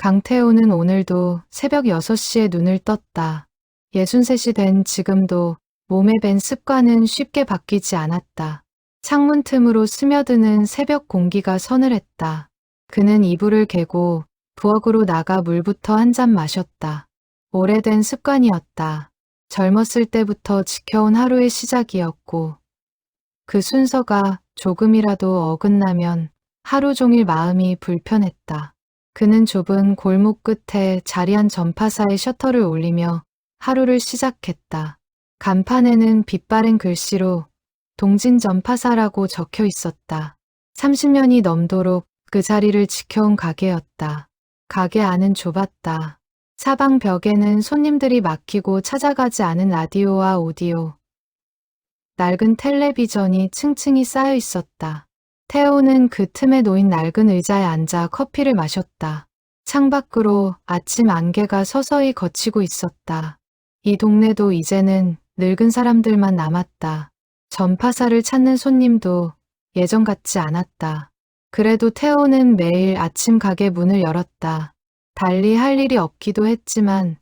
강태호는 오늘도 새벽 6시에 눈을 떴다. 63이 된 지금도 몸에 밴 습관은 쉽게 바뀌지 않았다. 창문 틈으로 스며드는 새벽 공기가 서늘했다. 그는 이불을 개고 부엌으로 나가 물부터 한 잔 마셨다. 오래된 습관이었다. 젊었을 때부터 지켜온 하루의 시작이었고 그 순서가 조금이라도 어긋나면 하루 종일 마음이 불편했다. 그는 좁은 골목 끝에 자리한 전파사의 셔터를 올리며 하루를 시작했다. 간판에는 빛바랜 글씨로 동진 전파사라고 적혀 있었다. 30년이 넘도록 그 자리를 지켜온 가게였다. 가게 안은 좁았다. 사방 벽에는 손님들이 막히고 찾아가지 않은 라디오와 오디오, 낡은 텔레비전이 층층이 쌓여 있었다. 태호는 그 틈에 놓인 낡은 의자에 앉아 커피를 마셨다. 창밖으로 아침 안개가 서서히 걷히고 있었다. 이 동네도 이제는 늙은 사람들만 남았다. 전파사를 찾는 손님도 예전 같지 않았다. 그래도 태호는 매일 아침 가게 문을 열었다. 달리 할 일이 없기도 했지만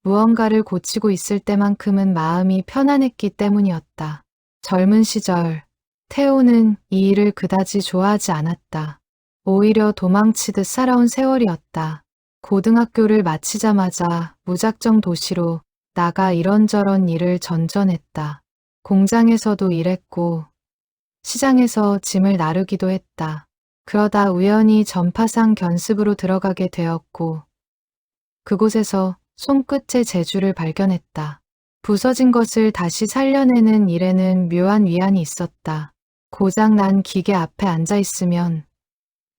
무언가를 고치고 있을 때만큼은 마음이 편안했기 때문이었다. 젊은 시절 태호는 이 일을 그다지 좋아하지 않았다. 오히려 도망치듯 살아온 세월이었다. 고등학교를 마치자마자 무작정 도시로 나가 이런저런 일을 전전했다. 공장에서도 일했고 시장에서 짐을 나르기도 했다. 그러다 우연히 전파상 견습으로 들어가게 되었고 그곳에서 손끝의 재주를 발견했다. 부서진 것을 다시 살려내는 일에는 묘한 위안이 있었다. 고장난 기계 앞에 앉아 있으면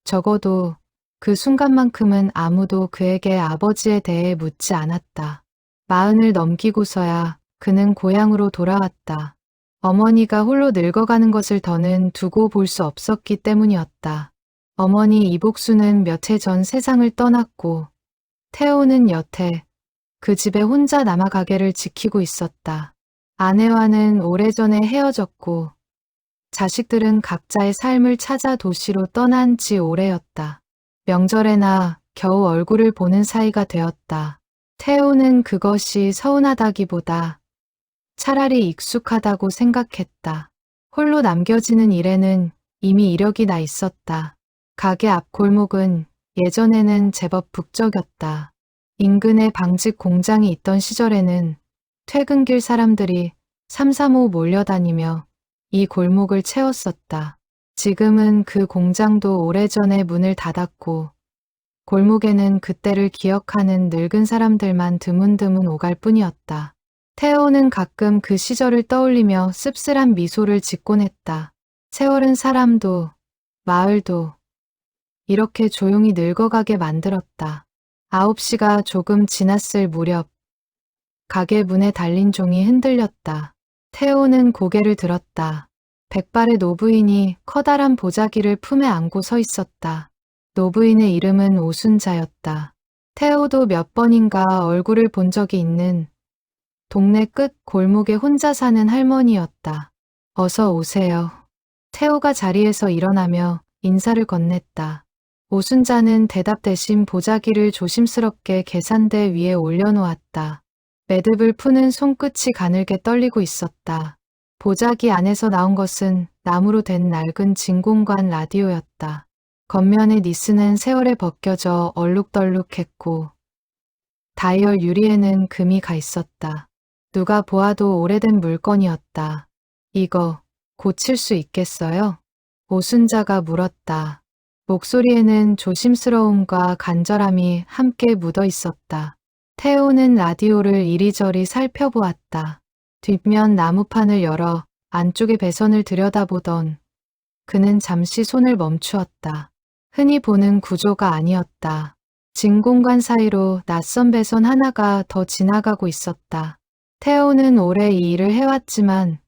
적어도 그 순간만큼은 아무도 그에게 아버지에 대해 묻지 않았다. 40을 넘기고서야 그는 고향으로 돌아왔다. 어머니가 홀로 늙어가는 것을 더는 두고 볼 수 없었기 때문이었다. 어머니 이복수는 몇 해 전 세상을 떠났고 태호는 여태 그 집에 혼자 남아 가게를 지키고 있었다. 아내와는 오래전에 헤어졌고 자식들은 각자의 삶을 찾아 도시로 떠난 지 오래였다. 명절에나 겨우 얼굴을 보는 사이가 되었다. 태호는 그것이 서운하다기보다 차라리 익숙하다고 생각했다. 홀로 남겨지는 일에는 이미 이력이 나 있었다. 가게 앞 골목은 예전에는 제법 북적였다. 인근에 방직 공장이 있던 시절에는 퇴근길 사람들이 삼삼오오 몰려다니며 이 골목을 채웠었다. 지금은 그 공장도 오래전에 문을 닫았고 골목에는 그때를 기억하는 늙은 사람들만 드문드문 오갈 뿐이었다. 태호는 가끔 그 시절을 떠올리며 씁쓸한 미소를 짓곤 했다. 세월은 사람도 마을도 이렇게 조용히 늙어가게 만들었다. 9시가 조금 지났을 무렵 가게 문에 달린 종이 흔들렸다. 태호는 고개를 들었다. 백발의 노부인이 커다란 보자기를 품에 안고 서 있었다. 노부인의 이름은 오순자였다. 태호도 몇 번인가 얼굴을 본 적이 있는 동네 끝 골목에 혼자 사는 할머니였다. 어서 오세요. 태호가 자리에서 일어나며 인사를 건넸다. 오순자는 대답 대신 보자기를 조심스럽게 계산대 위에 올려놓았다. 매듭을 푸는 손끝이 가늘게 떨리고 있었다. 보자기 안에서 나온 것은 나무로 된 낡은 진공관 라디오였다. 겉면의 니스는 세월에 벗겨져 얼룩덜룩했고 다이얼 유리에는 금이 가 있었다. 누가 보아도 오래된 물건이었다. 이거 고칠 수 있겠어요? 오순자가 물었다. 목소리에는 조심스러움과 간절함이 함께 묻어 있었다. 태호는 라디오를 이리저리 살펴보았다. 뒷면 나무판을 열어 안쪽의 배선을 들여다보던 그는 잠시 손을 멈추었다. 흔히 보는 구조가 아니었다. 진공관 사이로 낯선 배선 하나가 더 지나가고 있었다. 태호는 오래 이 일을 해왔지만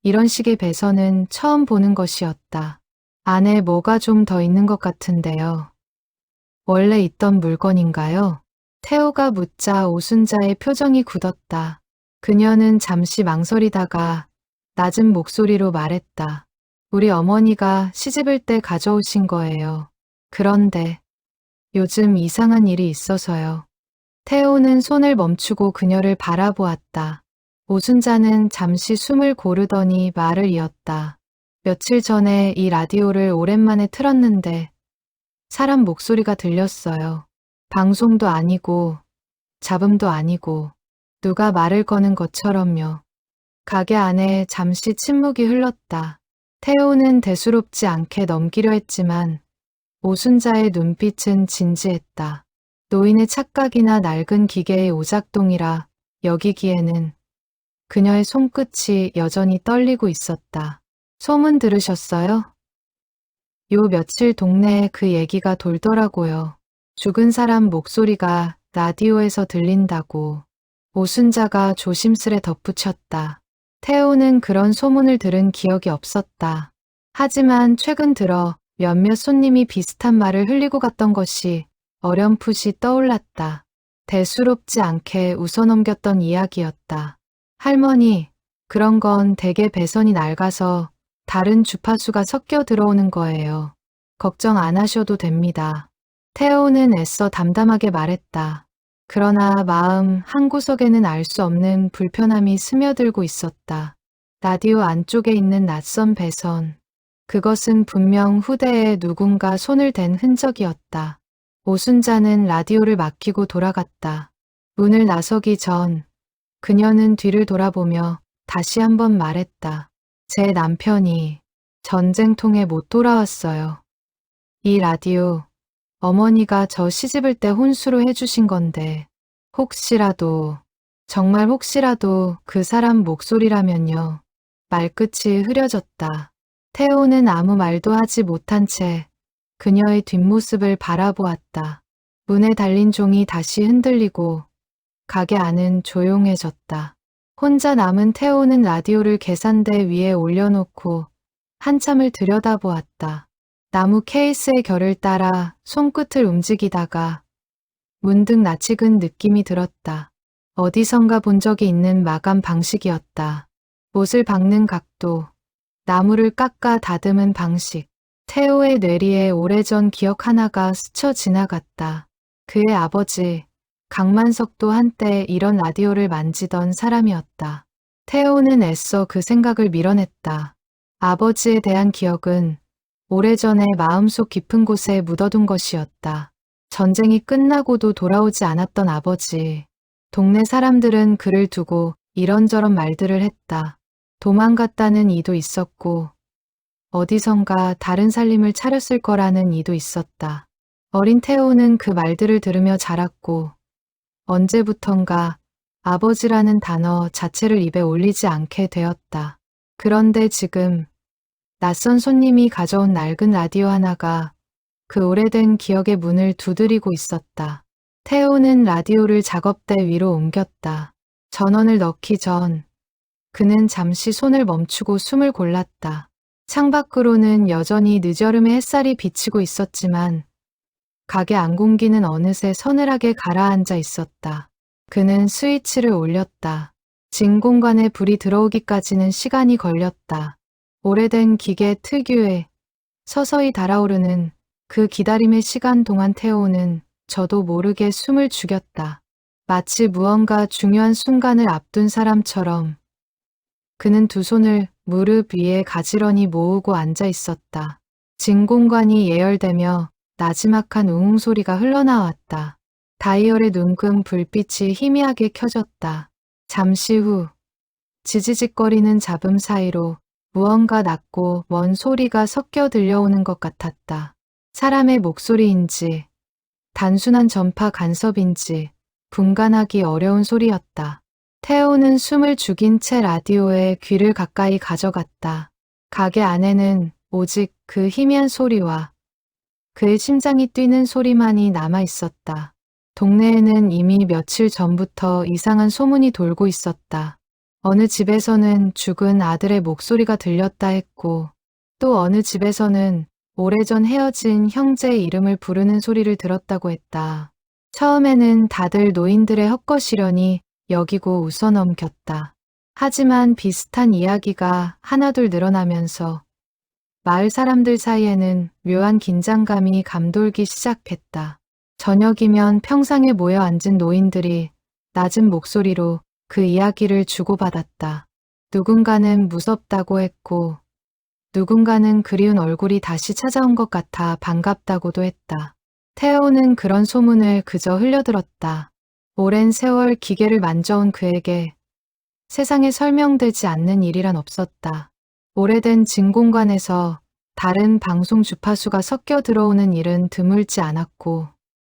이런 식의 배선은 처음 보는 것이었다. 안에 뭐가 좀 더 있는 것 같은데요. 원래 있던 물건인가요? 태호가 묻자 오순자의 표정이 굳었다. 그녀는 잠시 망설이다가 낮은 목소리로 말했다. 우리 어머니가 시집을 때 가져오신 거예요. 그런데 요즘 이상한 일이 있어서요. 태호는 손을 멈추고 그녀를 바라보았다. 오순자는 잠시 숨을 고르더니 말을 이었다. 며칠 전에 이 라디오를 오랜만에 틀었는데 사람 목소리가 들렸어요. 방송도 아니고 잡음도 아니고 누가 말을 거는 것처럼요. 가게 안에 잠시 침묵이 흘렀다. 태호는 대수롭지 않게 넘기려 했지만 오순자의 눈빛은 진지했다. 노인의 착각이나 낡은 기계의 오작동이라 여기기에는 그녀의 손끝이 여전히 떨리고 있었다. 소문 들으셨어요? 요 며칠 동네에 그 얘기가 돌더라고요. 죽은 사람 목소리가 라디오에서 들린다고. 오순자가 조심스레 덧붙였다. 태호는 그런 소문을 들은 기억이 없었다. 하지만 최근 들어 몇몇 손님이 비슷한 말을 흘리고 갔던 것이 어렴풋이 떠올랐다. 대수롭지 않게 웃어넘겼던 이야기였다. 할머니, 그런 건 대개 배선이 낡아서 다른 주파수가 섞여 들어오는 거예요. 걱정 안 하셔도 됩니다. 태호는 애써 담담하게 말했다. 그러나 마음 한구석에는 알 수 없는 불편함이 스며들고 있었다. 라디오 안쪽에 있는 낯선 배선. 그것은 분명 후대에 누군가 손을 댄 흔적이었다. 오순자는 라디오를 맡기고 돌아갔다. 문을 나서기 전 그녀는 뒤를 돌아보며 다시 한번 말했다. 제 남편이 전쟁통에 못 돌아왔어요. 이 라디오 어머니가 저 시집을 때 혼수로 해주신 건데 혹시라도 정말 혹시라도 그 사람 목소리라면요. 말끝이 흐려졌다. 태호는 아무 말도 하지 못한 채 그녀의 뒷모습을 바라보았다. 문에 달린 종이 다시 흔들리고 가게 안은 조용해졌다. 혼자 남은 태호는 라디오를 계산대 위에 올려놓고 한참을 들여다보았다. 나무 케이스의 결을 따라 손끝을 움직이다가 문득 낯익은 느낌이 들었다. 어디선가 본 적이 있는 마감 방식이었다. 못을 박는 각도, 나무를 깎아 다듬은 방식. 태호의 뇌리에 오래전 기억 하나가 스쳐 지나갔다. 그의 아버지, 강만석도 한때 이런 라디오를 만지던 사람이었다. 태호는 애써 그 생각을 밀어냈다. 아버지에 대한 기억은 오래전에 마음속 깊은 곳에 묻어둔 것이었다. 전쟁이 끝나고도 돌아오지 않았던 아버지. 동네 사람들은 그를 두고 이런저런 말들을 했다. 도망갔다는 이도 있었고 어디선가 다른 살림을 차렸을 거라는 이도 있었다. 어린 태호는 그 말들을 들으며 자랐고 언제부턴가 아버지라는 단어 자체를 입에 올리지 않게 되었다. 그런데 지금 낯선 손님이 가져온 낡은 라디오 하나가 그 오래된 기억의 문을 두드리고 있었다. 태호는 라디오를 작업대 위로 옮겼다. 전원을 넣기 전 그는 잠시 손을 멈추고 숨을 골랐다. 창밖으로는 여전히 늦여름의 햇살이 비치고 있었지만 가게 안공기는 어느새 서늘하게 가라앉아 있었다. 그는 스위치를 올렸다. 진공관에 불이 들어오기까지는 시간이 걸렸다. 오래된 기계 특유의 서서히 달아오르는 그 기다림의 시간 동안 태호는 저도 모르게 숨을 죽였다. 마치 무언가 중요한 순간을 앞둔 사람처럼 그는 두 손을 무릎 위에 가지런히 모으고 앉아 있었다. 진공관이 예열되며 나지막한 웅웅 소리가 흘러나왔다. 다이얼의 눈금 불빛이 희미하게 켜졌다. 잠시 후 지지직거리는 잡음 사이로 무언가 낮고 먼 소리가 섞여 들려오는 것 같았다. 사람의 목소리인지 단순한 전파 간섭인지 분간하기 어려운 소리였다. 태호는 숨을 죽인 채 라디오에 귀를 가까이 가져갔다. 가게 안에는 오직 그 희미한 소리와 그의 심장이 뛰는 소리만이 남아 있었다. 동네에는 이미 며칠 전부터 이상한 소문이 돌고 있었다. 어느 집에서는 죽은 아들의 목소리가 들렸다 했고 또 어느 집에서는 오래전 헤어진 형제의 이름을 부르는 소리를 들었다고 했다. 처음에는 다들 노인들의 헛것이려니 여기고 웃어넘겼다. 하지만 비슷한 이야기가 하나둘 늘어나면서 마을 사람들 사이에는 묘한 긴장감이 감돌기 시작했다. 저녁이면 평상에 모여 앉은 노인들이 낮은 목소리로 그 이야기를 주고받았다. 누군가는 무섭다고 했고, 누군가는 그리운 얼굴이 다시 찾아온 것 같아 반갑다고도 했다. 태호는 그런 소문을 그저 흘려들었다. 오랜 세월 기계를 만져온 그에게 세상에 설명되지 않는 일이란 없었다. 오래된 진공관에서 다른 방송 주파수가 섞여 들어오는 일은 드물지 않았고,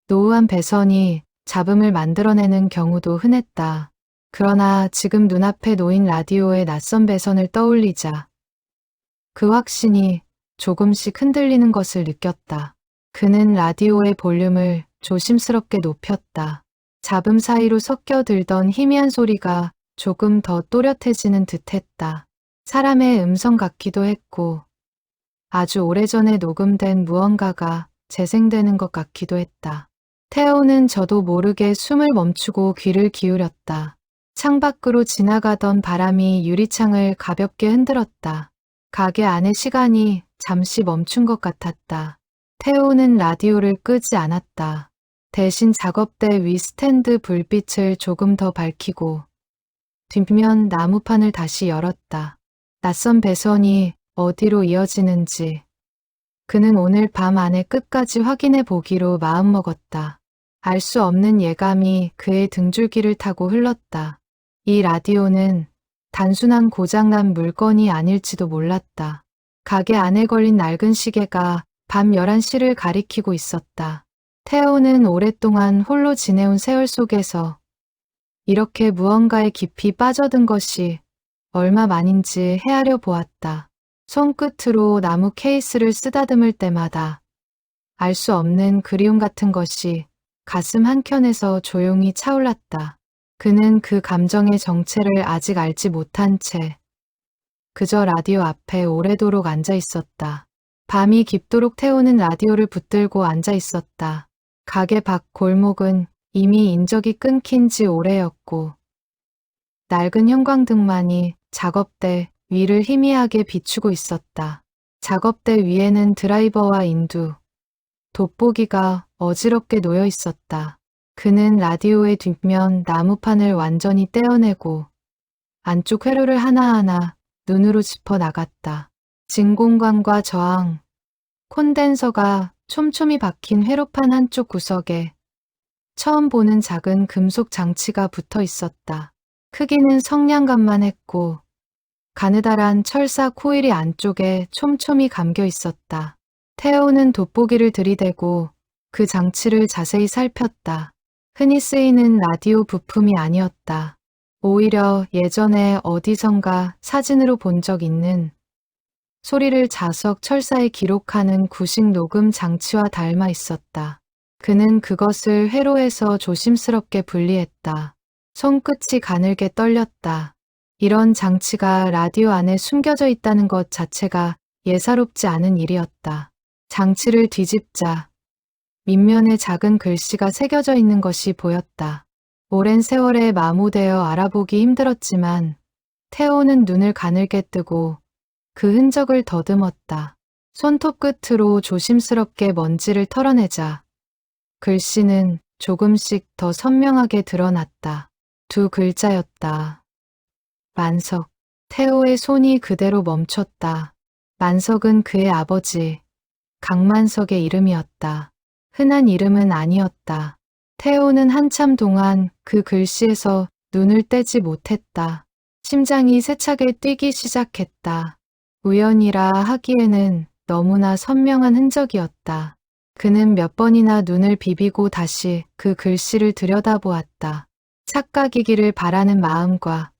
노후한 배선이 잡음을 만들어내는 경우도 흔했다. 그러나 지금 눈앞에 놓인 라디오의 낯선 배선을 떠올리자 그 확신이 조금씩 흔들리는 것을 느꼈다. 그는 라디오의 볼륨을 조심스럽게 높였다. 잡음 사이로 섞여들던 희미한 소리가 조금 더 또렷해지는 듯했다. 사람의 음성 같기도 했고 아주 오래전에 녹음된 무언가가 재생되는 것 같기도 했다. 태호는 저도 모르게 숨을 멈추고 귀를 기울였다. 창밖으로 지나가던 바람이 유리창을 가볍게 흔들었다. 가게 안의 시간이 잠시 멈춘 것 같았다. 태호는 라디오를 끄지 않았다. 대신 작업대 위 스탠드 불빛을 조금 더 밝히고 뒷면 나무판을 다시 열었다. 낯선 배선이 어디로 이어지는지 그는 오늘 밤 안에 끝까지 확인해 보기로 마음먹었다. 알 수 없는 예감이 그의 등줄기를 타고 흘렀다. 이 라디오는 단순한 고장난 물건이 아닐지도 몰랐다. 가게 안에 걸린 낡은 시계가 밤 11시를 가리키고 있었다. 태호는 오랫동안 홀로 지내온 세월 속에서 이렇게 무언가에 깊이 빠져든 것이 얼마만인지 헤아려 보았다. 손끝으로 나무 케이스를 쓰다듬을 때마다 알 수 없는 그리움 같은 것이 가슴 한켠에서 조용히 차올랐다. 그는 그 감정의 정체를 아직 알지 못한 채 그저 라디오 앞에 오래도록 앉아 있었다. 밤이 깊도록 태우는 라디오를 붙들고 앉아 있었다. 가게 밖 골목은 이미 인적이 끊긴 지 오래였고 낡은 형광등만이 작업대 위를 희미하게 비추고 있었다. 작업대 위에는 드라이버와 인두, 돋보기가 어지럽게 놓여 있었다. 그는 라디오의 뒷면 나무판을 완전히 떼어내고 안쪽 회로를 하나하나 눈으로 짚어 나갔다. 진공관과 저항, 콘덴서가 촘촘히 박힌 회로판 한쪽 구석에 처음 보는 작은 금속 장치가 붙어 있었다. 크기는 성냥갑만 했고 가느다란 철사 코일이 안쪽에 촘촘히 감겨 있었다. 태호는 돋보기를 들이대고 그 장치를 자세히 살폈다. 흔히 쓰이는 라디오 부품이 아니었다. 오히려 예전에 어디선가 사진으로 본 적 있는 소리를 자석 철사에 기록하는 구식 녹음 장치와 닮아 있었다. 그는 그것을 회로에서 조심스럽게 분리했다. 손끝이 가늘게 떨렸다. 이런 장치가 라디오 안에 숨겨져 있다는 것 자체가 예사롭지 않은 일이었다. 장치를 뒤집자 밑면에 작은 글씨가 새겨져 있는 것이 보였다. 오랜 세월에 마모되어 알아보기 힘들었지만 태호는 눈을 가늘게 뜨고 그 흔적을 더듬었다. 손톱 끝으로 조심스럽게 먼지를 털어내자 글씨는 조금씩 더 선명하게 드러났다. 두 글자였다. 만석. 태호의 손이 그대로 멈췄다. 만석은 그의 아버지, 강만석의 이름이었다. 흔한 이름은 아니었다. 태호는 한참 동안 그 글씨에서 눈을 떼지 못했다. 심장이 세차게 뛰기 시작했다. 우연이라 하기에는 너무나 선명한 흔적이었다. 그는 몇 번이나 눈을 비비고 다시 그 글씨를 들여다보았다. 착각이기를 바라는 마음과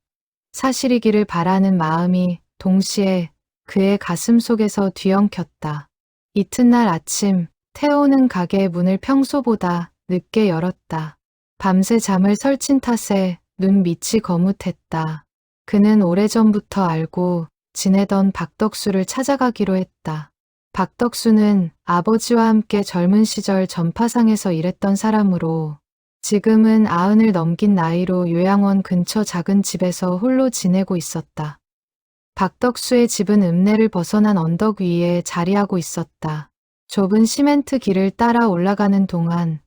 사실이기를 바라는 마음이 동시에 그의 가슴 속에서 뒤엉켰다. 이튿날 아침, 태호는 가게 문을 평소보다 늦게 열었다. 밤새 잠을 설친 탓에 눈 밑이 거뭇했다. 그는 오래전부터 알고 지내던 박덕수를 찾아가기로 했다. 박덕수는 아버지와 함께 젊은 시절 전파상에서 일했던 사람으로 지금은 90을 넘긴 나이로 요양원 근처 작은 집에서 홀로 지내고 있었다. 박덕수의 집은 읍내를 벗어난 언덕 위에 자리하고 있었다. 좁은 시멘트 길을 따라 올라가는 동안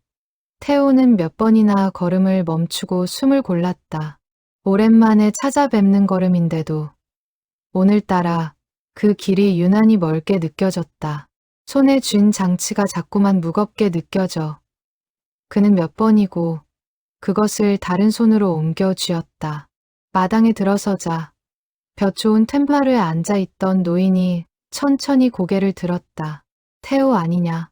태호는 몇 번이나 걸음을 멈추고 숨을 골랐다. 오랜만에 찾아뵙는 걸음인데도 오늘따라 그 길이 유난히 멀게 느껴졌다. 손에 쥔 장치가 자꾸만 무겁게 느껴져 그는 몇 번이고 그것을 다른 손으로 옮겨 쥐었다. 마당에 들어서자 볕 좋은 템바르에 앉아있던 노인이 천천히 고개를 들었다. 태호 아니냐?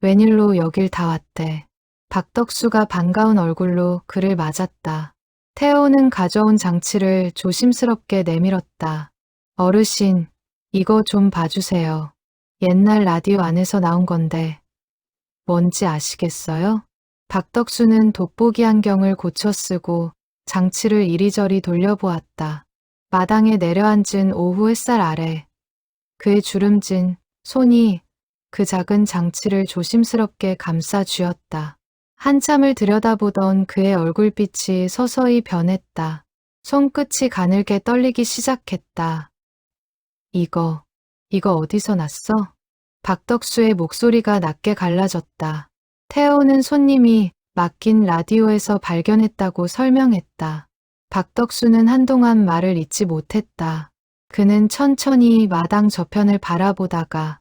웬일로 여길 다 왔대. 박덕수가 반가운 얼굴로 그를 맞았다. 태호는 가져온 장치를 조심스럽게 내밀었다. 어르신, 이거 좀 봐주세요. 옛날 라디오 안에서 나온 건데 뭔지 아시겠어요? 박덕수는 돋보기 안경을 고쳐 쓰고 장치를 이리저리 돌려보았다. 마당에 내려앉은 오후 햇살 아래 그의 주름진 손이 그 작은 장치를 조심스럽게 감싸 쥐었다. 한참을 들여다보던 그의 얼굴빛이 서서히 변했다. 손끝이 가늘게 떨리기 시작했다. 이거 어디서 났어? 박덕수의 목소리가 낮게 갈라졌다. 태호는 손님이 맡긴 라디오에서 발견했다고 설명했다. 박덕수는 한동안 말을 잇지 못했다. 그는 천천히 마당 저편을 바라보다가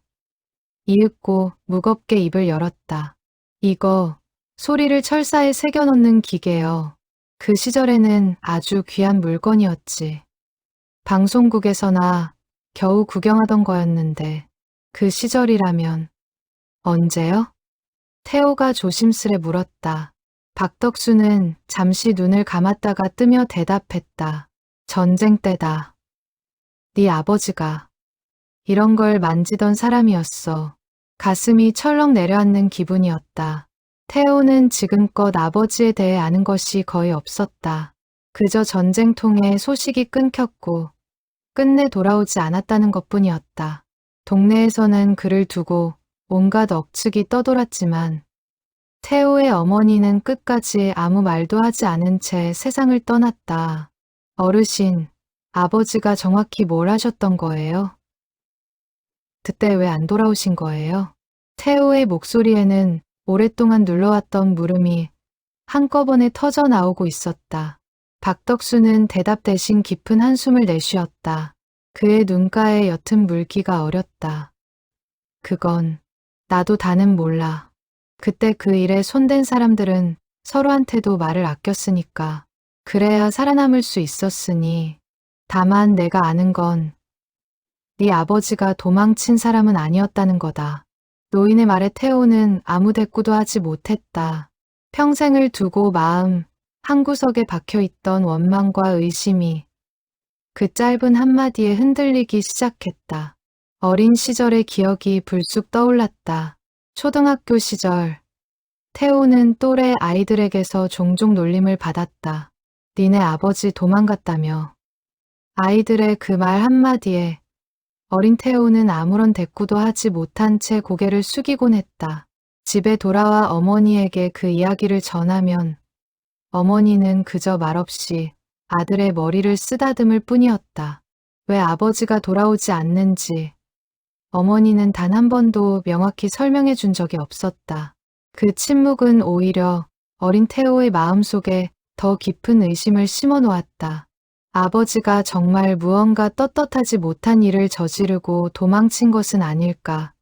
이윽고 무겁게 입을 열었다. 이거 소리를 철사에 새겨놓는 기계요. 그 시절에는 아주 귀한 물건이었지. 방송국에서나 겨우 구경하던 거였는데 그 시절이라면 언제요? 태호가 조심스레 물었다. 박덕수는 잠시 눈을 감았다가 뜨며 대답했다. 전쟁 때다. 네 아버지가 이런 걸 만지던 사람이었어. 가슴이 철렁 내려앉는 기분이었다. 태호는 지금껏 아버지에 대해 아는 것이 거의 없었다. 그저 전쟁통에 소식이 끊겼고 끝내 돌아오지 않았다는 것뿐이었다. 동네에서는 그를 두고 온갖 억측이 떠돌았지만 태호의 어머니는 끝까지 아무 말도 하지 않은 채 세상을 떠났다. 어르신, 아버지가 정확히 뭘 하셨던 거예요? 그때 왜 안 돌아오신 거예요? 태호의 목소리에는 오랫동안 눌러왔던 물음이 한꺼번에 터져 나오고 있었다. 박덕수는 대답 대신 깊은 한숨을 내쉬었다. 그의 눈가에 옅은 물기가 어렸다. 그건 나도 다는 몰라. 그때 그 일에 손댄 사람들은 서로한테도 말을 아꼈으니까. 그래야 살아남을 수 있었으니. 다만 내가 아는 건 네 아버지가 도망친 사람은 아니었다는 거다. 노인의 말에 태호는 아무 대꾸도 하지 못했다. 평생을 두고 마음 한구석에 박혀있던 원망과 의심이 그 짧은 한마디에 흔들리기 시작했다. 어린 시절의 기억이 불쑥 떠올랐다. 초등학교 시절 태호는 또래 아이들에게서 종종 놀림을 받았다. 니네 아버지 도망갔다며. 아이들의 그 말 한마디에 어린 태호는 아무런 대꾸도 하지 못한 채 고개를 숙이곤 했다. 집에 돌아와 어머니에게 그 이야기를 전하면 어머니는 그저 말없이 아들의 머리를 쓰다듬을 뿐이었다. 왜 아버지가 돌아오지 않는지 어머니는 단 한 번도 명확히 설명해 준 적이 없었다. 그 침묵은 오히려 어린 태호의 마음속에 더 깊은 의심을 심어 놓았다. 아버지가 정말 무언가 떳떳하지 못한 일을 저지르고 도망친 것은 아닐까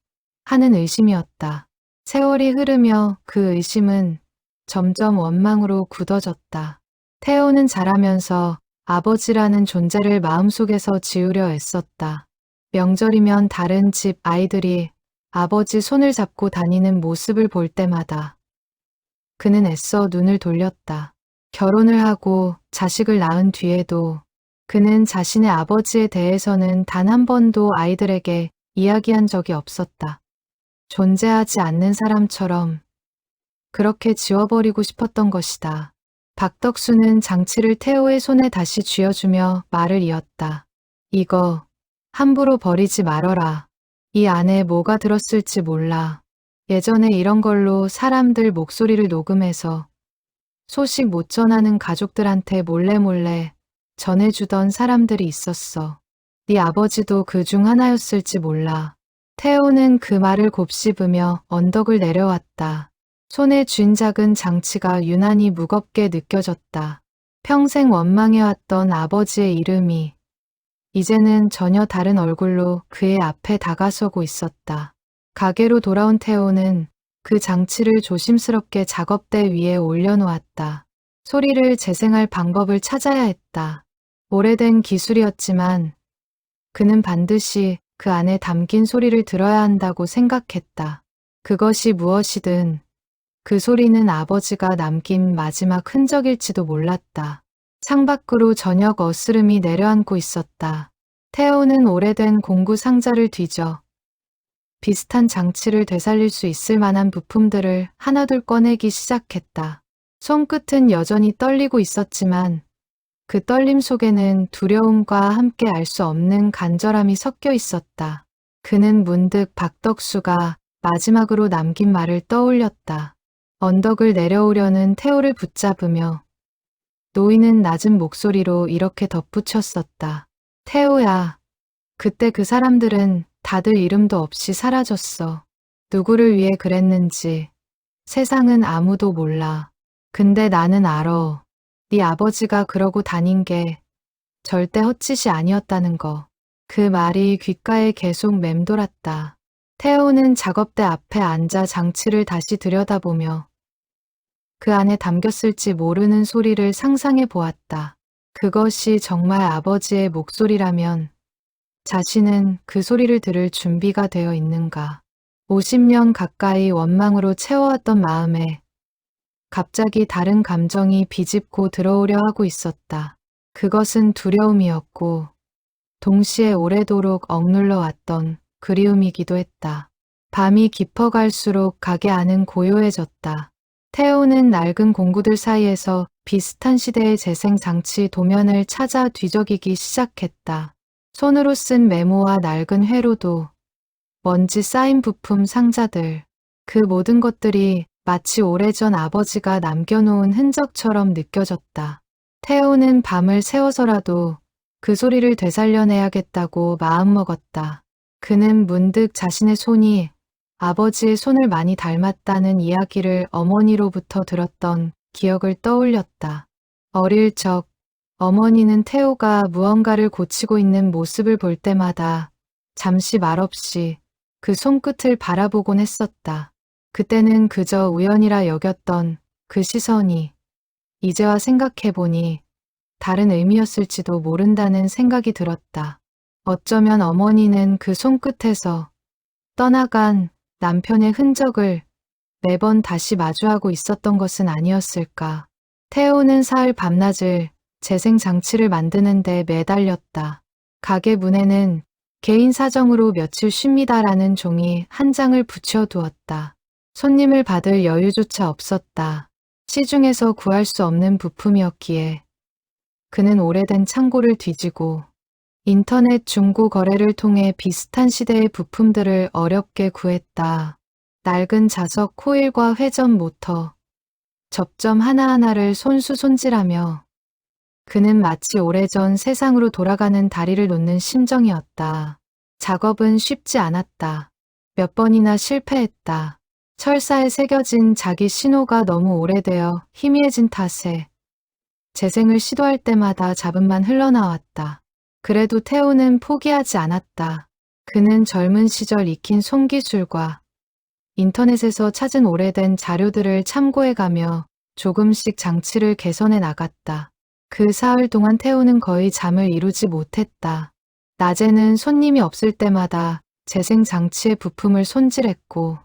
하는 의심이었다. 세월이 흐르며 그 의심은 점점 원망으로 굳어졌다. 태호는 자라면서 아버지라는 존재를 마음속에서 지우려 애썼다. 명절이면 다른 집 아이들이 아버지 손을 잡고 다니는 모습을 볼 때마다 그는 애써 눈을 돌렸다. 결혼을 하고 자식을 낳은 뒤에도 그는 자신의 아버지에 대해서는 단 한 번도 아이들에게 이야기한 적이 없었다. 존재하지 않는 사람처럼 그렇게 지워버리고 싶었던 것이다. 박덕수는 장치를 태호의 손에 다시 쥐어주며 말을 이었다. 이거 함부로 버리지 말어라. 이 안에 뭐가 들었을지 몰라. 예전에 이런 걸로 사람들 목소리를 녹음해서 소식 못 전하는 가족들한테 몰래 전해주던 사람들이 있었어. 네 아버지도 그 중 하나였을지 몰라. 태호는 그 말을 곱씹으며 언덕을 내려왔다. 손에 쥔 작은 장치가 유난히 무겁게 느껴졌다. 평생 원망해왔던 아버지의 이름이 이제는 전혀 다른 얼굴로 그의 앞에 다가서고 있었다. 가게로 돌아온 태호는 그 장치를 조심스럽게 작업대 위에 올려놓았다. 소리를 재생할 방법을 찾아야 했다. 오래된 기술이었지만 그는 반드시 그 안에 담긴 소리를 들어야 한다고 생각했다. 그것이 무엇이든 그 소리는 아버지가 남긴 마지막 흔적일지도 몰랐다. 창밖으로 저녁 어스름이 내려앉고 있었다. 태호는 오래된 공구 상자를 뒤져 비슷한 장치를 되살릴 수 있을 만한 부품들을 하나둘 꺼내기 시작했다. 손끝은 여전히 떨리고 있었지만 그 떨림 속에는 두려움과 함께 알 수 없는 간절함이 섞여 있었다. 그는 문득 박덕수가 마지막으로 남긴 말을 떠올렸다. 언덕을 내려오려는 태호를 붙잡으며 노인은 낮은 목소리로 이렇게 덧붙였었다. 태호야, 그때 그 사람들은 다들 이름도 없이 사라졌어. 누구를 위해 그랬는지 세상은 아무도 몰라. 근데 나는 알아. 네 아버지가 그러고 다닌 게 절대 헛짓이 아니었다는 거. 그 말이 귓가에 계속 맴돌았다. 태호는 작업대 앞에 앉아 장치를 다시 들여다보며 그 안에 담겼을지 모르는 소리를 상상해 보았다. 그것이 정말 아버지의 목소리라면 자신은 그 소리를 들을 준비가 되어 있는가. 50년 가까이 원망으로 채워왔던 마음에 갑자기 다른 감정이 비집고 들어오려 하고 있었다. 그것은 두려움이었고 동시에 오래도록 억눌러 왔던 그리움이기도 했다. 밤이 깊어갈수록 가게 안은 고요해졌다. 태호는 낡은 공구들 사이에서 비슷한 시대의 재생장치 도면을 찾아 뒤적이기 시작했다. 손으로 쓴 메모와 낡은 회로도, 먼지 쌓인 부품 상자들, 그 모든 것들이 마치 오래전 아버지가 남겨놓은 흔적처럼 느껴졌다. 태호는 밤을 새워서라도 그 소리를 되살려내야겠다고 마음먹었다. 그는 문득 자신의 손이 아버지의 손을 많이 닮았다는 이야기를 어머니로부터 들었던 기억을 떠올렸다. 어릴 적 어머니는 태호가 무언가를 고치고 있는 모습을 볼 때마다 잠시 말없이 그 손끝을 바라보곤 했었다. 그때는 그저 우연이라 여겼던 그 시선이 이제와 생각해보니 다른 의미였을지도 모른다는 생각이 들었다. 어쩌면 어머니는 그 손끝에서 떠나간 남편의 흔적을 매번 다시 마주하고 있었던 것은 아니었을까. 태호는 사흘 밤낮을 재생장치를 만드는 데 매달렸다. 가게 문에는 개인 사정으로 며칠 쉽니다라는 종이 한 장을 붙여두었다. 손님을 받을 여유조차 없었다. 시중에서 구할 수 없는 부품이었기에 그는 오래된 창고를 뒤지고 인터넷 중고 거래를 통해 비슷한 시대의 부품들을 어렵게 구했다. 낡은 자석 코일과 회전 모터, 접점 하나하나를 손수 손질하며 그는 마치 오래전 세상으로 돌아가는 다리를 놓는 심정이었다. 작업은 쉽지 않았다. 몇 번이나 실패했다. 철사에 새겨진 자기 신호가 너무 오래되어 희미해진 탓에 재생을 시도할 때마다 잡음만 흘러나왔다. 그래도 태호는 포기하지 않았다. 그는 젊은 시절 익힌 손기술과 인터넷에서 찾은 오래된 자료들을 참고해가며 조금씩 장치를 개선해 나갔다. 그 사흘 동안 태호는 거의 잠을 이루지 못했다. 낮에는 손님이 없을 때마다 재생 장치의 부품을 손질했고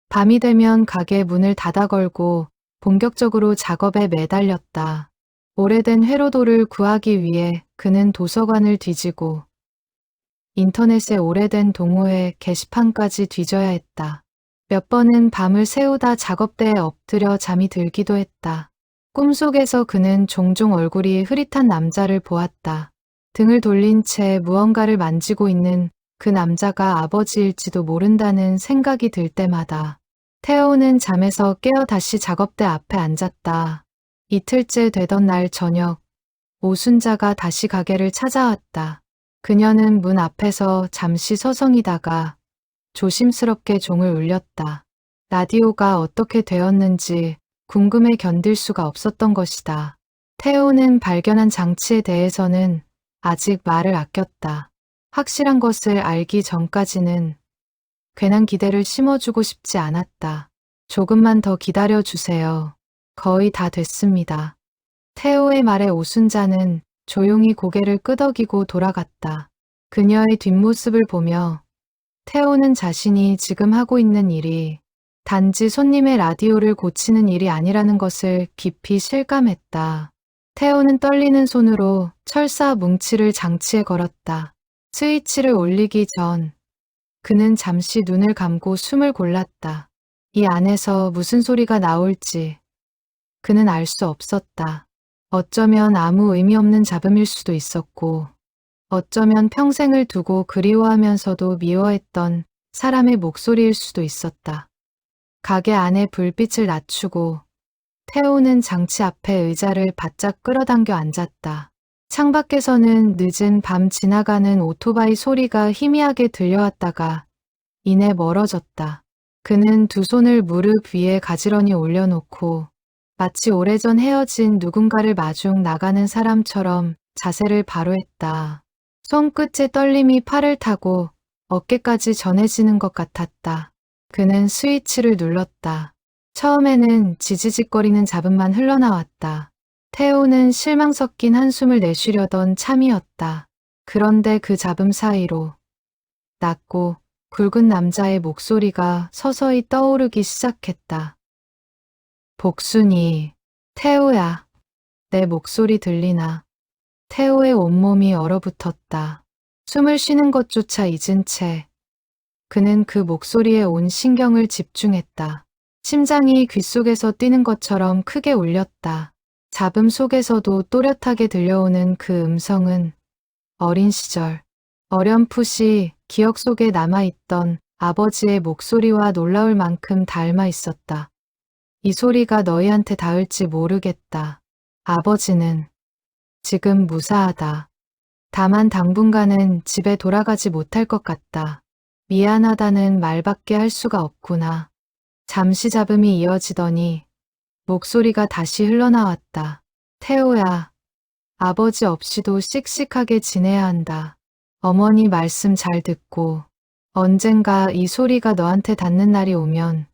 밤이 되면 가게 문을 닫아 걸고 본격적으로 작업에 매달렸다. 오래된 회로도를 구하기 위해 그는 도서관을 뒤지고 인터넷의 오래된 동호회 게시판까지 뒤져야 했다. 몇 번은 밤을 새우다 작업대에 엎드려 잠이 들기도 했다. 꿈속에서 그는 종종 얼굴이 흐릿한 남자를 보았다. 등을 돌린 채 무언가를 만지고 있는 그 남자가 아버지일지도 모른다는 생각이 들 때마다 태호는 잠에서 깨어 다시 작업대 앞에 앉았다. 이틀째 되던 날 저녁, 오순자가 다시 가게를 찾아왔다. 그녀는 문 앞에서 잠시 서성이다가 조심스럽게 종을 울렸다. 라디오가 어떻게 되었는지 궁금해 견딜 수가 없었던 것이다. 태호는 발견한 장치에 대해서는 아직 말을 아꼈다. 확실한 것을 알기 전까지는 괜한 기대를 심어주고 싶지 않았다. 조금만 더 기다려 주세요. 거의 다 됐습니다. 태호의 말에 오순자는 조용히 고개를 끄덕이고 돌아갔다. 그녀의 뒷모습을 보며 태호는 자신이 지금 하고 있는 일이 단지 손님의 라디오를 고치는 일이 아니라는 것을 깊이 실감했다. 태호는 떨리는 손으로 철사 뭉치를 장치에 걸었다. 스위치를 올리기 전 그는 잠시 눈을 감고 숨을 골랐다. 이 안에서 무슨 소리가 나올지 그는 알 수 없었다. 어쩌면 아무 의미 없는 잡음일 수도 있었고 어쩌면 평생을 두고 그리워하면서도 미워했던 사람의 목소리일 수도 있었다. 가게 안에 불빛을 낮추고 태호는 장치 앞에 의자를 바짝 끌어당겨 앉았다. 창밖에서는 늦은 밤 지나가는 오토바이 소리가 희미하게 들려왔다가 이내 멀어졌다. 그는 두 손을 무릎 위에 가지런히 올려놓고 마치 오래전 헤어진 누군가를 마중 나가는 사람처럼 자세를 바로 했다. 손끝의 떨림이 팔을 타고 어깨까지 전해지는 것 같았다. 그는 스위치를 눌렀다. 처음에는 지지직거리는 잡음만 흘러나왔다. 태호는 실망 섞인 한숨을 내쉬려던 참이었다. 그런데 그 잡음 사이로 낮고 굵은 남자의 목소리가 서서히 떠오르기 시작했다. 복순이, 태호야, 내 목소리 들리나? 태호의 온몸이 얼어붙었다. 숨을 쉬는 것조차 잊은 채 그는 그 목소리에 온 신경을 집중했다. 심장이 귓속에서 뛰는 것처럼 크게 울렸다. 잡음 속에서도 또렷하게 들려오는 그 음성은 어린 시절, 어렴풋이 기억 속에 남아있던 아버지의 목소리와 놀라울 만큼 닮아 있었다. 이 소리가 너희한테 닿을지 모르겠다. 아버지는 지금 무사하다. 다만 당분간은 집에 돌아가지 못할 것 같다. 미안하다는 말밖에 할 수가 없구나. 잠시 잡음이 이어지더니 목소리가 다시 흘러나왔다. 태호야, 아버지 없이도 씩씩하게 지내야 한다. 어머니 말씀 잘 듣고 언젠가 이 소리가 너한테 닿는 날이 오면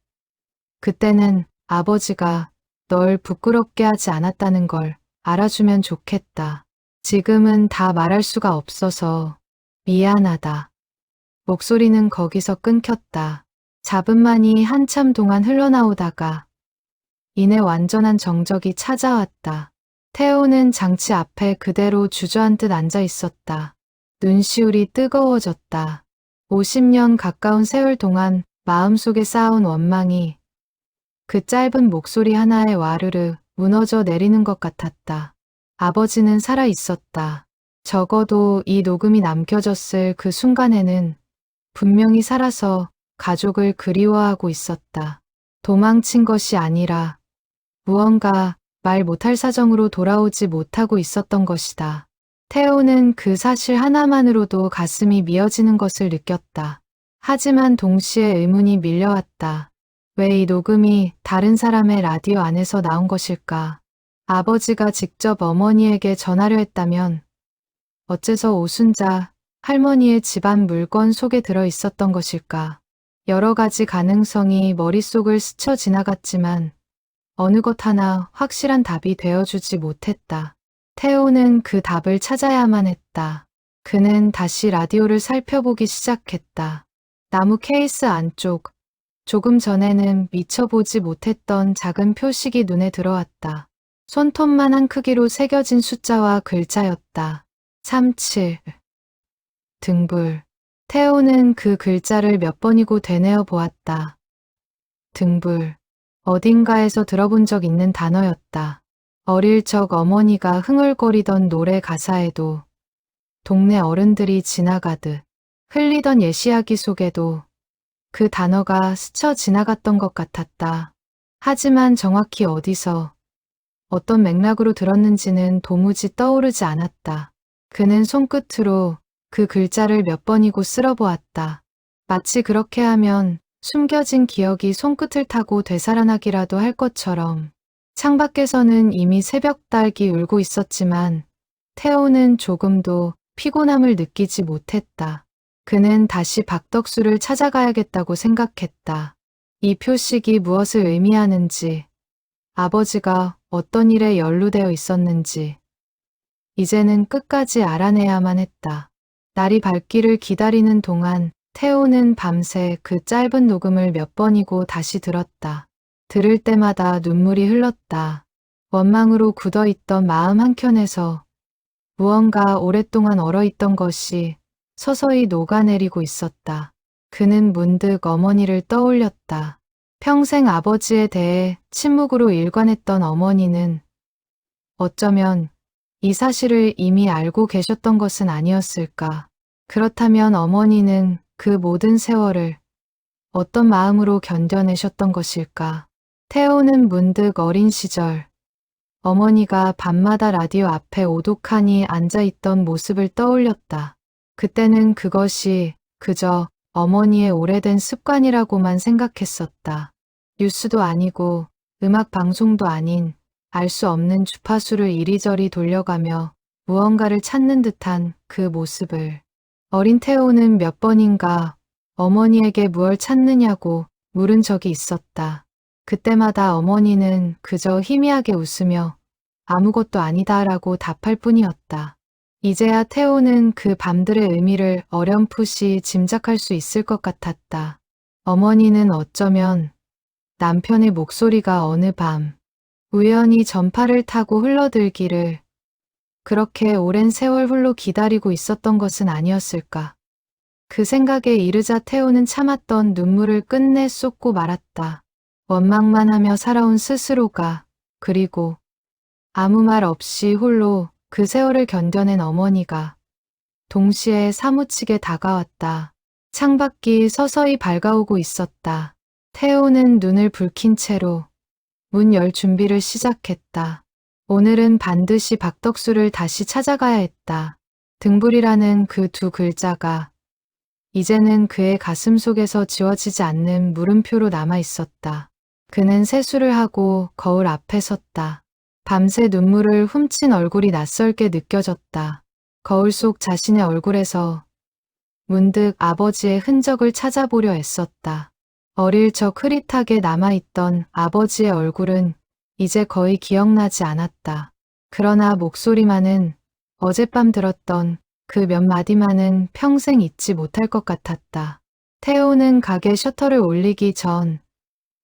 그때는 아버지가 널 부끄럽게 하지 않았다는 걸 알아주면 좋겠다. 지금은 다 말할 수가 없어서 미안하다. 목소리는 거기서 끊겼다. 잡음만이 한참 동안 흘러나오다가 이내 완전한 정적이 찾아왔다. 태호는 장치 앞에 그대로 주저앉듯 앉아 있었다. 눈시울이 뜨거워졌다. 50년 가까운 세월 동안 마음속에 쌓아온 원망이 그 짧은 목소리 하나에 와르르 무너져 내리는 것 같았다. 아버지는 살아 있었다. 적어도 이 녹음이 남겨졌을 그 순간에는 분명히 살아서 가족을 그리워하고 있었다. 도망친 것이 아니라 무언가 말 못할 사정으로 돌아오지 못하고 있었던 것이다. 태호는 그 사실 하나만으로도 가슴이 미어지는 것을 느꼈다. 하지만 동시에 의문이 밀려왔다. 왜 이 녹음이 다른 사람의 라디오 안에서 나온 것일까? 아버지가 직접 어머니에게 전하려 했다면 어째서 오순자 할머니의 집안 물건 속에 들어 있었던 것일까? 여러 가지 가능성이 머릿속을 스쳐 지나갔지만 어느 것 하나 확실한 답이 되어주지 못했다. 태호는 그 답을 찾아야만 했다. 그는 다시 라디오를 살펴보기 시작했다. 나무 케이스 안쪽, 조금 전에는 미처 보지 못했던 작은 표식이 눈에 들어왔다. 손톱만한 크기로 새겨진 숫자와 글자였다. 37. 등불. 태호는 그 글자를 몇 번이고 되뇌어 보았다. 등불. 어딘가에서 들어본 적 있는 단어였다. 어릴 적 어머니가 흥얼거리던 노래 가사에도 동네 어른들이 지나가듯 흘리던 예시하기 속에도 그 단어가 스쳐 지나갔던 것 같았다. 하지만 정확히 어디서 어떤 맥락으로 들었는지는 도무지 떠오르지 않았다. 그는 손끝으로 그 글자를 몇 번이고 쓸어보았다. 마치 그렇게 하면 숨겨진 기억이 손끝을 타고 되살아나기라도 할 것처럼 창밖에서는 이미 새벽닭이 울고 있었지만 태호는 조금도 피곤함을 느끼지 못했다. 그는 다시 박덕수를 찾아가야겠다고 생각했다. 이 표식이 무엇을 의미하는지, 아버지가 어떤 일에 연루되어 있었는지, 이제는 끝까지 알아내야만 했다. 날이 밝기를 기다리는 동안 태호는 밤새 그 짧은 녹음을 몇 번이고 다시 들었다. 들을 때마다 눈물이 흘렀다. 원망으로 굳어있던 마음 한켠에서 무언가 오랫동안 얼어있던 것이 서서히 녹아내리고 있었다. 그는 문득 어머니를 떠올렸다. 평생 아버지에 대해 침묵으로 일관했던 어머니는 어쩌면 이 사실을 이미 알고 계셨던 것은 아니었을까. 그렇다면 어머니는 그 모든 세월을 어떤 마음으로 견뎌내셨던 것일까. 태호는 문득 어린 시절 어머니가 밤마다 라디오 앞에 오독하니 앉아있던 모습을 떠올렸다. 그때는 그것이 그저 어머니의 오래된 습관이라고만 생각했었다. 뉴스도 아니고 음악 방송도 아닌 알 수 없는 주파수를 이리저리 돌려가며 무언가를 찾는 듯한 그 모습을 어린 태호는 몇 번인가 어머니에게 무얼 찾느냐고 물은 적이 있었다. 그때마다 어머니는 그저 희미하게 웃으며 아무것도 아니다라고 답할 뿐이었다. 이제야 태호는 그 밤들의 의미를 어렴풋이 짐작할 수 있을 것 같았다. 어머니는 어쩌면 남편의 목소리가 어느 밤 우연히 전파를 타고 흘러들기를 그렇게 오랜 세월 홀로 기다리고 있었던 것은 아니었을까. 그 생각에 이르자 태호는 참았던 눈물을 끝내 쏟고 말았다. 원망만 하며 살아온 스스로가, 그리고 아무 말 없이 홀로 그 세월을 견뎌낸 어머니가 동시에 사무치게 다가왔다. 창밖이 서서히 밝아오고 있었다. 태호는 눈을 붉힌 채로 문 열 준비를 시작했다. 오늘은 반드시 박덕수를 다시 찾아가야 했다. 등불이라는 그 두 글자가 이제는 그의 가슴 속에서 지워지지 않는 물음표로 남아 있었다. 그는 세수를 하고 거울 앞에 섰다. 밤새 눈물을 훔친 얼굴이 낯설게 느껴졌다. 거울 속 자신의 얼굴에서 문득 아버지의 흔적을 찾아보려 애썼다. 어릴 적 흐릿하게 남아있던 아버지의 얼굴은 이제 거의 기억나지 않았다. 그러나 목소리만은 어젯밤 들었던 그 몇 마디만은 평생 잊지 못할 것 같았다. 태호는 가게 셔터를 올리기 전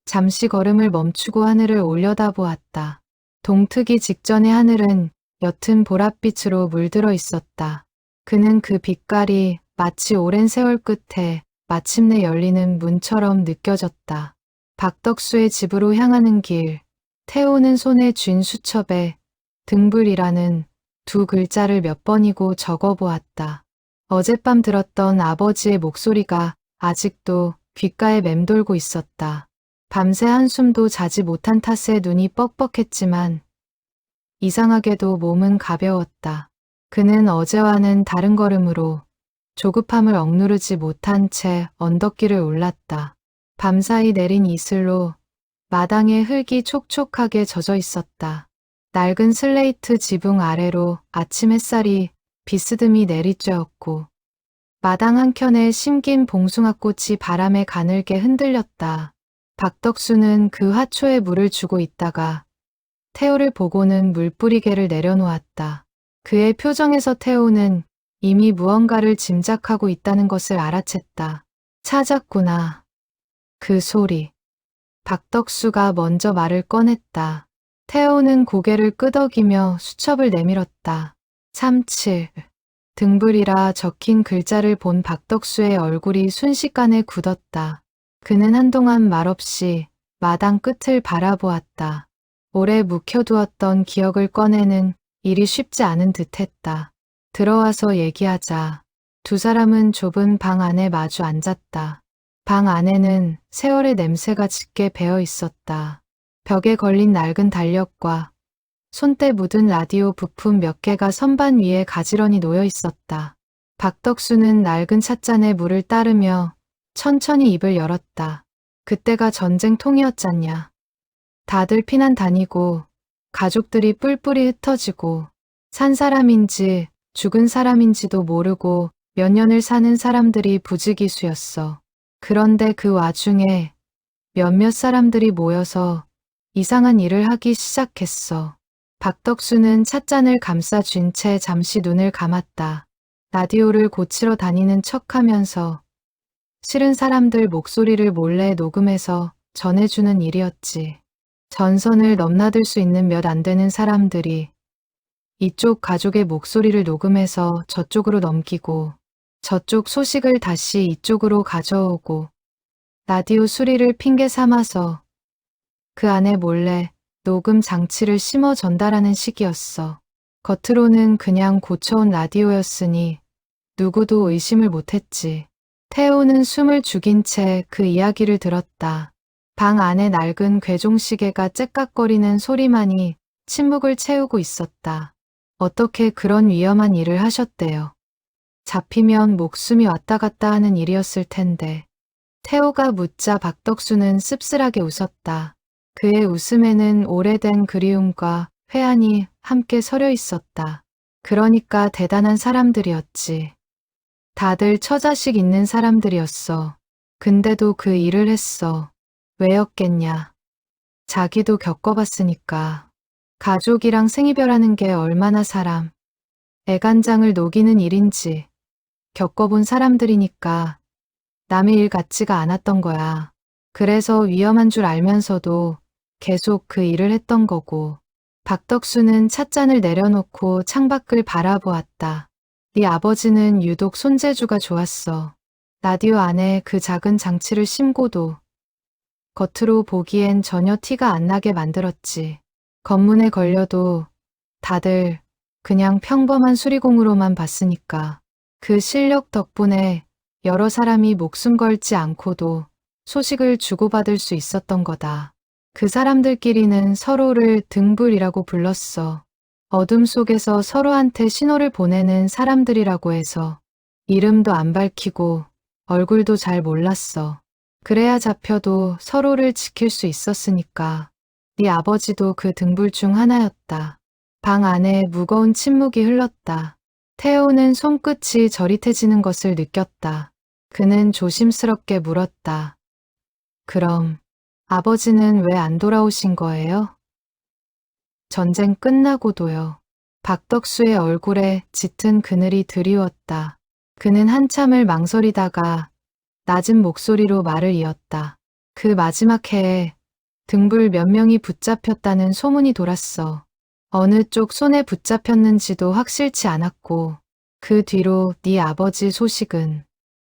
잠시 걸음을 멈추고 하늘을 올려다보았다. 동트기 직전의 하늘은 옅은 보랏빛으로 물들어 있었다. 그는 그 빛깔이 마치 오랜 세월 끝에 마침내 열리는 문처럼 느껴졌다. 박덕수의 집으로 향하는 길, 태호는 손에 쥔 수첩에 등불이라는 두 글자를 몇 번이고 적어보았다. 어젯밤 들었던 아버지의 목소리가 아직도 귓가에 맴돌고 있었다. 밤새 한숨도 자지 못한 탓에 눈이 뻑뻑했지만 이상하게도 몸은 가벼웠다. 그는 어제와는 다른 걸음으로 조급함을 억누르지 못한 채 언덕길을 올랐다. 밤사이 내린 이슬로 마당에 흙이 촉촉하게 젖어 있었다. 낡은 슬레이트 지붕 아래로 아침 햇살이 비스듬히 내리쬐었고 마당 한켠에 심긴 봉숭아꽃이 바람에 가늘게 흔들렸다. 박덕수는 그 화초에 물을 주고 있다가 태호를 보고는 물뿌리개를 내려놓았다. 그의 표정에서 태호는 이미 무언가를 짐작하고 있다는 것을 알아챘다. 찾았구나. 그 소리. 박덕수가 먼저 말을 꺼냈다. 태호는 고개를 끄덕이며 수첩을 내밀었다. 37. 등불이라 적힌 글자를 본 박덕수의 얼굴이 순식간에 굳었다. 그는 한동안 말없이 마당 끝을 바라보았다. 오래 묵혀두었던 기억을 꺼내는 일이 쉽지 않은 듯했다. 들어와서 얘기하자. 두 사람은 좁은 방 안에 마주 앉았다. 방 안에는 세월의 냄새가 짙게 배어 있었다. 벽에 걸린 낡은 달력과 손때 묻은 라디오 부품 몇 개가 선반 위에 가지런히 놓여 있었다. 박덕수는 낡은 찻잔에 물을 따르며 천천히 입을 열었다. 그때가 전쟁통이었잖냐. 다들 피난 다니고 가족들이 뿔뿔이 흩어지고 산 사람인지 죽은 사람인지도 모르고 몇 년을 사는 사람들이 부지기수였어. 그런데 그 와중에 몇몇 사람들이 모여서 이상한 일을 하기 시작했어. 박덕수는 찻잔을 감싸쥔 채 잠시 눈을 감았다. 라디오를 고치러 다니는 척하면서 싫은 사람들 목소리를 몰래 녹음해서 전해주는 일이었지. 전선을 넘나들 수 있는 몇 안 되는 사람들이 이쪽 가족의 목소리를 녹음해서 저쪽으로 넘기고 저쪽 소식을 다시 이쪽으로 가져오고 라디오 수리를 핑계 삼아서 그 안에 몰래 녹음 장치를 심어 전달하는 식이었어. 겉으로는 그냥 고쳐온 라디오였으니 누구도 의심을 못했지. 태호는 숨을 죽인 채 그 이야기를 들었다. 방 안에 낡은 괴종시계가 째깍거리는 소리만이 침묵을 채우고 있었다. 어떻게 그런 위험한 일을 하셨대요. 잡히면 목숨이 왔다 갔다 하는 일이었을 텐데. 태호가 묻자 박덕수는 씁쓸하게 웃었다. 그의 웃음에는 오래된 그리움과 회한이 함께 서려 있었다. 그러니까 대단한 사람들이었지. 다들 처자식 있는 사람들이었어. 근데도 그 일을 했어. 왜였겠냐. 자기도 겪어봤으니까. 가족이랑 생이별하는 게 얼마나 사람, 애간장을 녹이는 일인지 겪어본 사람들이니까 남의 일 같지가 않았던 거야. 그래서 위험한 줄 알면서도 계속 그 일을 했던 거고. 박덕수는 찻잔을 내려놓고 창밖을 바라보았다. 네 아버지는 유독 손재주가 좋았어. 라디오 안에 그 작은 장치를 심고도 겉으로 보기엔 전혀 티가 안 나게 만들었지. 검문에 걸려도 다들 그냥 평범한 수리공으로만 봤으니까. 그 실력 덕분에 여러 사람이 목숨 걸지 않고도 소식을 주고받을 수 있었던 거다. 그 사람들끼리는 서로를 등불이라고 불렀어. 어둠 속에서 서로한테 신호를 보내는 사람들이라고 해서 이름도 안 밝히고 얼굴도 잘 몰랐어. 그래야 잡혀도 서로를 지킬 수 있었으니까. 네 아버지도 그 등불 중 하나였다. 방 안에 무거운 침묵이 흘렀다. 태호는 손끝이 저릿해지는 것을 느꼈다. 그는 조심스럽게 물었다. 그럼 아버지는 왜 안 돌아오신 거예요? 전쟁 끝나고도요. 박덕수의 얼굴에 짙은 그늘이 드리웠다. 그는 한참을 망설이다가 낮은 목소리로 말을 이었다. 그 마지막 해에 등불 몇 명이 붙잡혔다는 소문이 돌았어. 어느 쪽 손에 붙잡혔는지도 확실치 않았고 그 뒤로 네 아버지 소식은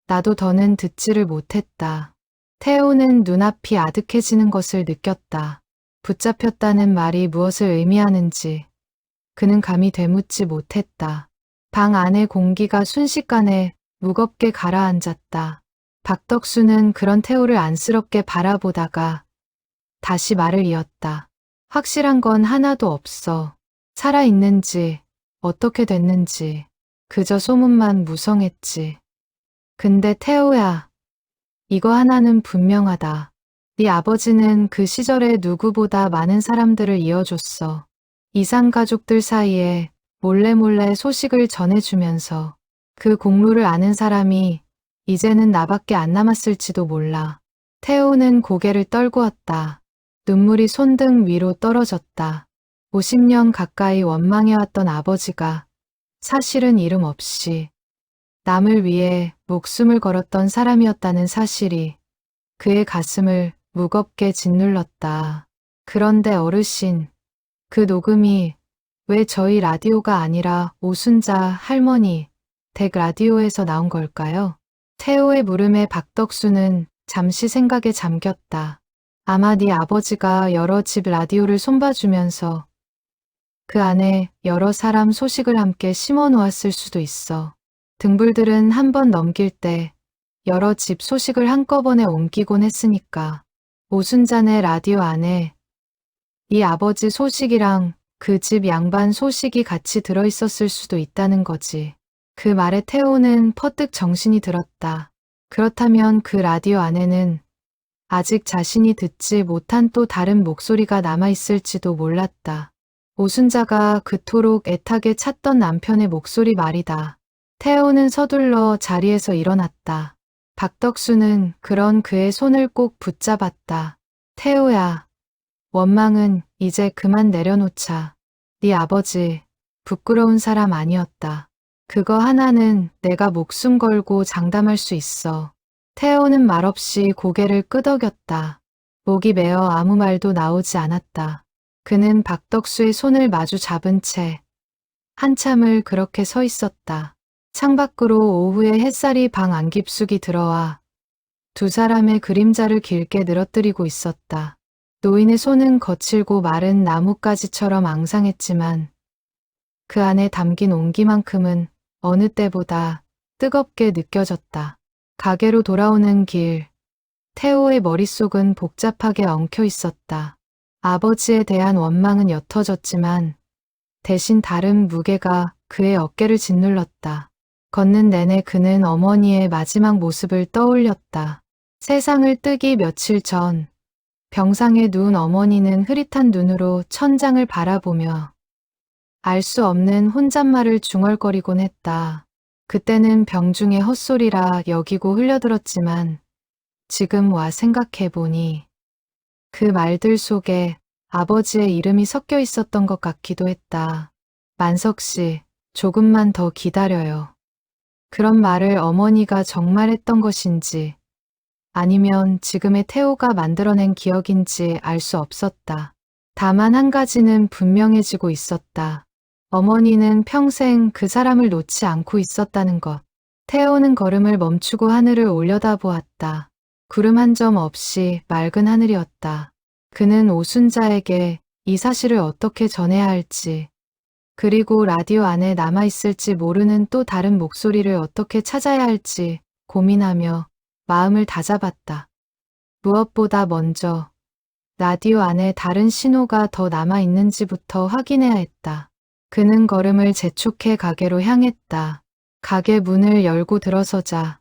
나도 더는 듣지를 못했다. 태호는 눈앞이 아득해지는 것을 느꼈다. 붙잡혔다는 말이 무엇을 의미하는지 그는 감히 되묻지 못했다. 방 안의 공기가 순식간에 무겁게 가라앉았다. 박덕수는 그런 태호를 안쓰럽게 바라보다가 다시 말을 이었다. 확실한 건 하나도 없어. 살아있는지 어떻게 됐는지 그저 소문만 무성했지. 근데 태호야, 이거 하나는 분명하다. 네 아버지는 그 시절에 누구보다 많은 사람들을 이어줬어. 이산 가족들 사이에 몰래 소식을 전해주면서 그 공로를 아는 사람이 이제는 나밖에 안 남았을지도 몰라. 태호는 고개를 떨구었다. 눈물이 손등 위로 떨어졌다. 50년 가까이 원망해왔던 아버지가 사실은 이름 없이 남을 위해 목숨을 걸었던 사람이었다는 사실이 그의 가슴을 무겁게 짓눌렀다. 그런데 어르신, 그 녹음이 왜 저희 라디오가 아니라 오순자 할머니 댁 라디오에서 나온 걸까요? 태호의 물음에 박덕수는 잠시 생각에 잠겼다. 아마 네 아버지가 여러 집 라디오를 손봐주면서 그 안에 여러 사람 소식을 함께 심어 놓았을 수도 있어. 등불들은 한 번 넘길 때 여러 집 소식을 한꺼번에 옮기곤 했으니까. 오순자네 라디오 안에 네 아버지 소식이랑 그 집 양반 소식이 같이 들어있었을 수도 있다는 거지. 그 말에 태호는 퍼뜩 정신이 들었다. 그렇다면 그 라디오 안에는 아직 자신이 듣지 못한 또 다른 목소리가 남아있을지도 몰랐다. 오순자가 그토록 애타게 찾던 남편의 목소리 말이다. 태호는 서둘러 자리에서 일어났다. 박덕수는 그런 그의 손을 꼭 붙잡았다. 태호야, 원망은 이제 그만 내려놓자. 네 아버지, 부끄러운 사람 아니었다. 그거 하나는 내가 목숨 걸고 장담할 수 있어. 태호는 말없이 고개를 끄덕였다. 목이 메어 아무 말도 나오지 않았다. 그는 박덕수의 손을 마주 잡은 채 한참을 그렇게 서 있었다. 창밖으로 오후에 햇살이 방 안 깊숙이 들어와 두 사람의 그림자를 길게 늘어뜨리고 있었다. 노인의 손은 거칠고 마른 나뭇가지처럼 앙상했지만 그 안에 담긴 온기만큼은 어느 때보다 뜨겁게 느껴졌다. 가게로 돌아오는 길, 태호의 머릿속은 복잡하게 엉켜 있었다. 아버지에 대한 원망은 옅어졌지만 대신 다른 무게가 그의 어깨를 짓눌렀다. 걷는 내내 그는 어머니의 마지막 모습을 떠올렸다. 세상을 뜨기 며칠 전 병상에 누운 어머니는 흐릿한 눈으로 천장을 바라보며 알 수 없는 혼잣말을 중얼거리곤 했다. 그때는 병중의 헛소리라 여기고 흘려들었지만 지금 와 생각해보니 그 말들 속에 아버지의 이름이 섞여 있었던 것 같기도 했다. 만석 씨, 조금만 더 기다려요. 그런 말을 어머니가 정말 했던 것인지 아니면 지금의 태호가 만들어낸 기억인지 알 수 없었다. 다만 한 가지는 분명해지고 있었다. 어머니는 평생 그 사람을 놓지 않고 있었다는 것. 태호는 걸음을 멈추고 하늘을 올려다보았다. 구름 한 점 없이 맑은 하늘이었다. 그는 오순자에게 이 사실을 어떻게 전해야 할지, 그리고 라디오 안에 남아있을지 모르는 또 다른 목소리를 어떻게 찾아야 할지 고민하며 마음을 다잡았다. 무엇보다 먼저 라디오 안에 다른 신호가 더 남아있는지부터 확인해야 했다. 그는 걸음을 재촉해 가게로 향했다. 가게 문을 열고 들어서자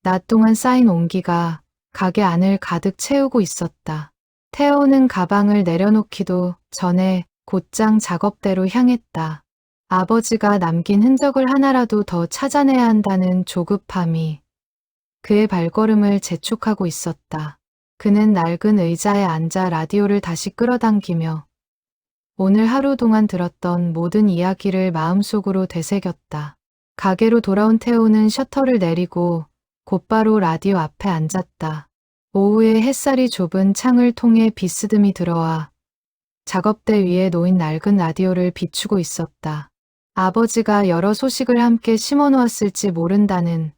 낮 동안 쌓인 온기가 가게 안을 가득 채우고 있었다. 태호는 가방을 내려놓기도 전에 곧장 작업대로 향했다. 아버지가 남긴 흔적을 하나라도 더 찾아내야 한다는 조급함이 그의 발걸음을 재촉하고 있었다. 그는 낡은 의자에 앉아 라디오를 다시 끌어당기며 오늘 하루 동안 들었던 모든 이야기를 마음속으로 되새겼다. 가게로 돌아온 태호는 셔터를 내리고 곧바로 라디오 앞에 앉았다. 오후에 햇살이 좁은 창을 통해 비스듬히 들어와 작업대 위에 놓인 낡은 라디오를 비추고 있었다. 아버지가 여러 소식을 함께 심어놓았을지 모른다는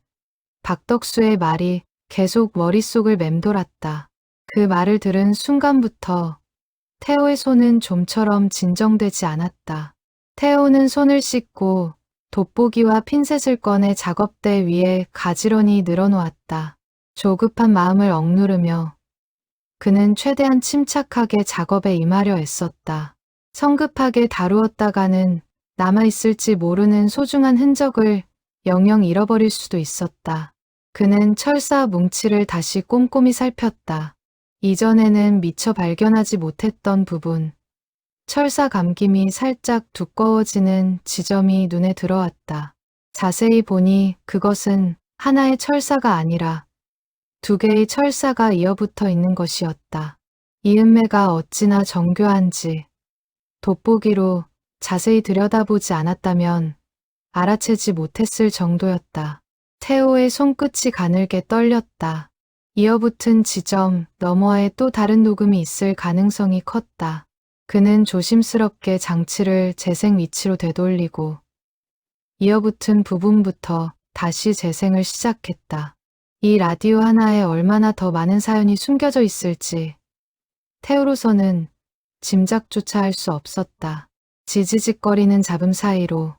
박덕수의 말이 계속 머릿속을 맴돌았다. 그 말을 들은 순간부터 태호의 손은 좀처럼 진정되지 않았다. 태호는 손을 씻고 돋보기와 핀셋을 꺼내 작업대 위에 가지런히 늘어놓았다. 조급한 마음을 억누르며 그는 최대한 침착하게 작업에 임하려 애썼다. 성급하게 다루었다가는 남아있을지 모르는 소중한 흔적을 영영 잃어버릴 수도 있었다. 그는 철사 뭉치를 다시 꼼꼼히 살폈다. 이전에는 미처 발견하지 못했던 부분, 철사 감김이 살짝 두꺼워지는 지점이 눈에 들어왔다. 자세히 보니 그것은 하나의 철사가 아니라 두 개의 철사가 이어붙어 있는 것이었다. 이음매가 어찌나 정교한지 돋보기로 자세히 들여다보지 않았다면 알아채지 못했을 정도였다. 태호의 손끝이 가늘게 떨렸다. 이어붙은 지점 너머에 또 다른 녹음이 있을 가능성이 컸다. 그는 조심스럽게 장치를 재생 위치로 되돌리고 이어붙은 부분부터 다시 재생을 시작했다. 이 라디오 하나에 얼마나 더 많은 사연이 숨겨져 있을지 태우로서는 짐작조차 할 수 없었다. 지지직거리는 잡음 사이로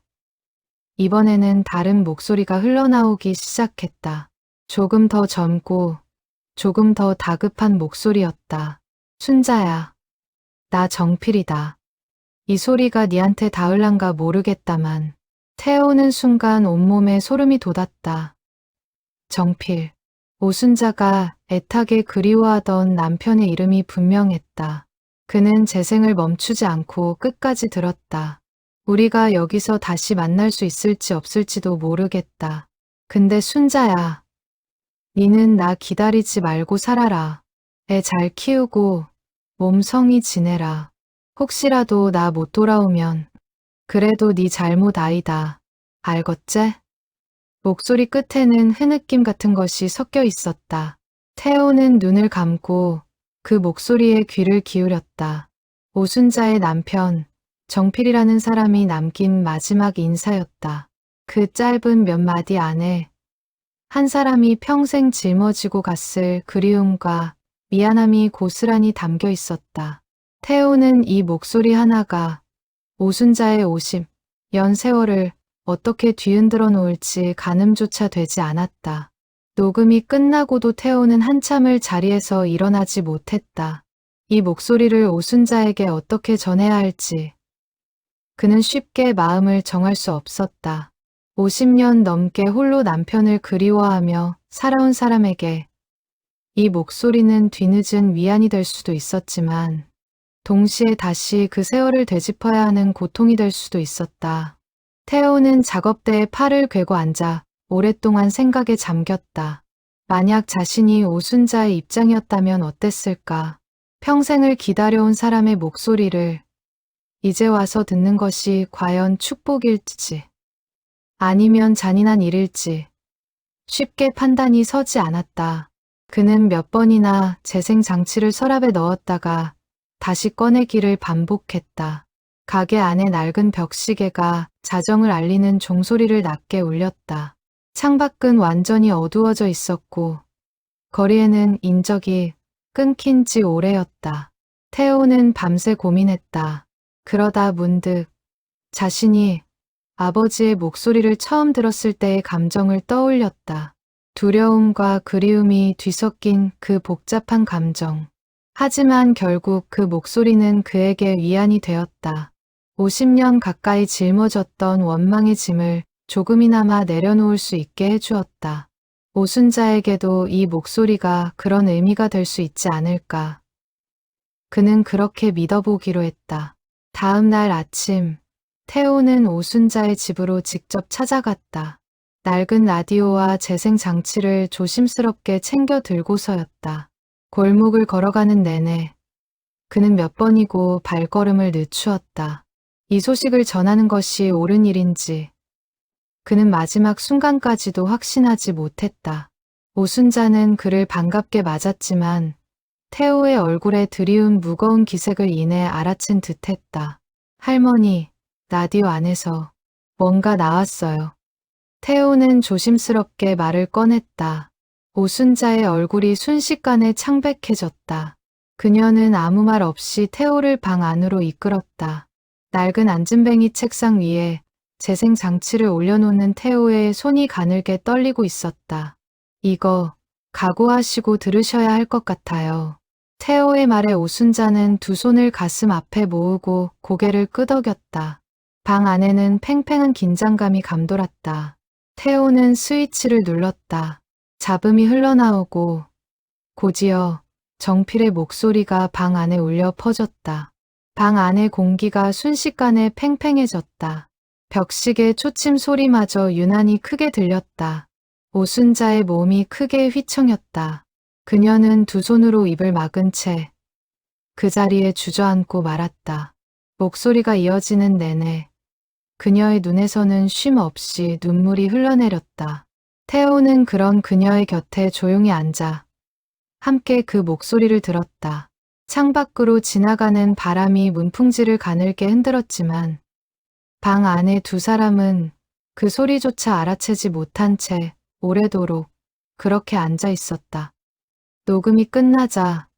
이번에는 다른 목소리가 흘러나오기 시작했다. 조금 더 젊고 조금 더 다급한 목소리였다. 순자야, 나 정필이다. 이 소리가 니한테 닿을란가 모르겠다만 태우는 순간 온몸에 소름이 돋았다. 정필, 오순자가 애타게 그리워하던 남편의 이름이 분명했다. 그는 재생을 멈추지 않고 끝까지 들었다. 우리가 여기서 다시 만날 수 있을지 없을지도 모르겠다. 근데 순자야, 니는 나 기다리지 말고 살아라. 애 잘 키우고 몸성이 지내라. 혹시라도 나 못 돌아오면 그래도 네 잘못 아니다. 알겠제? 목소리 끝에는 흐느낌 같은 것이 섞여 있었다. 태호는 눈을 감고 그 목소리에 귀를 기울였다. 오순자의 남편, 정필이라는 사람이 남긴 마지막 인사였다. 그 짧은 몇 마디 안에 한 사람이 평생 짊어지고 갔을 그리움과 미안함이 고스란히 담겨 있었다. 태호는 이 목소리 하나가 오순자의 50년 세월을 어떻게 뒤흔들어 놓을지 가늠조차 되지 않았다. 녹음이 끝나고도 태호는 한참을 자리에서 일어나지 못했다. 이 목소리를 오순자에게 어떻게 전해야 할지 그는 쉽게 마음을 정할 수 없었다. 50년 넘게 홀로 남편을 그리워하며 살아온 사람에게 이 목소리는 뒤늦은 위안이 될 수도 있었지만 동시에 다시 그 세월을 되짚어야 하는 고통이 될 수도 있었다. 태호는 작업대에 팔을 꿰고 앉아 오랫동안 생각에 잠겼다. 만약 자신이 오순자의 입장이었다면 어땠을까? 평생을 기다려온 사람의 목소리를 이제 와서 듣는 것이 과연 축복일지 아니면 잔인한 일일지 쉽게 판단이 서지 않았다. 그는 몇 번이나 재생장치를 서랍에 넣었다가 다시 꺼내기를 반복했다. 가게 안에 낡은 벽시계가 자정을 알리는 종소리를 낮게 울렸다. 창밖은 완전히 어두워져 있었고 거리에는 인적이 끊긴 지 오래였다. 태호는 밤새 고민했다. 그러다 문득 자신이 아버지의 목소리를 처음 들었을 때의 감정을 떠올렸다. 두려움과 그리움이 뒤섞인 그 복잡한 감정. 하지만 결국 그 목소리는 그에게 위안이 되었다. 50년 가까이 짊어졌던 원망의 짐을 조금이나마 내려놓을 수 있게 해주었다. 오순자에게도 이 목소리가 그런 의미가 될 수 있지 않을까. 그는 그렇게 믿어보기로 했다. 다음 날 아침, 태호는 오순자의 집으로 직접 찾아갔다. 낡은 라디오와 재생장치를 조심스럽게 챙겨 들고서였다. 골목을 걸어가는 내내 그는 몇 번이고 발걸음을 늦추었다. 이 소식을 전하는 것이 옳은 일인지 그는 마지막 순간까지도 확신하지 못했다. 오순자는 그를 반갑게 맞았지만 태호의 얼굴에 드리운 무거운 기색을 이내 알아챈 듯했다. 할머니, 라디오 안에서 뭔가 나왔어요. 태호는 조심스럽게 말을 꺼냈다. 오순자의 얼굴이 순식간에 창백해졌다. 그녀는 아무 말 없이 태호를 방 안으로 이끌었다. 낡은 안진뱅이 책상 위에 재생장치를 올려놓는 태호의 손이 가늘게 떨리고 있었다. 이거 각오하시고 들으셔야 할 것 같아요. 태호의 말에 오순자는 두 손을 가슴 앞에 모으고 고개를 끄덕였다. 방 안에는 팽팽한 긴장감이 감돌았다. 태호는 스위치를 눌렀다. 잡음이 흘러나오고 곧이어 정필의 목소리가 방 안에 울려 퍼졌다. 방 안의 공기가 순식간에 팽팽해졌다. 벽시계 초침 소리마저 유난히 크게 들렸다. 오순자의 몸이 크게 휘청였다. 그녀는 두 손으로 입을 막은 채 그 자리에 주저앉고 말았다. 목소리가 이어지는 내내 그녀의 눈에서는 쉼 없이 눈물이 흘러내렸다. 태호는 그런 그녀의 곁에 조용히 앉아 함께 그 목소리를 들었다. 창밖으로 지나가는 바람이 문풍지를 가늘게 흔들었지만 방 안의 두 사람은 그 소리조차 알아채지 못한 채 오래도록 그렇게 앉아 있었다. 녹음이 끝나자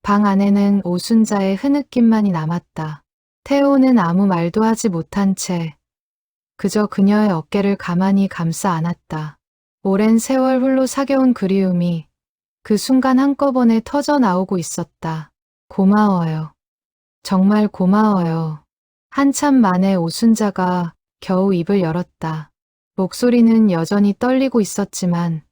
방 안에는 오순자의 흐느낌만이 남았다. 태호는 아무 말도 하지 못한 채 그저 그녀의 어깨를 가만히 감싸 안았다. 오랜 세월 홀로 사겨온 그리움이 그 순간 한꺼번에 터져 나오고 있었다. 고마워요. 정말 고마워요. 한참 만에 오순자가 겨우 입을 열었다. 목소리는 여전히 떨리고 있었지만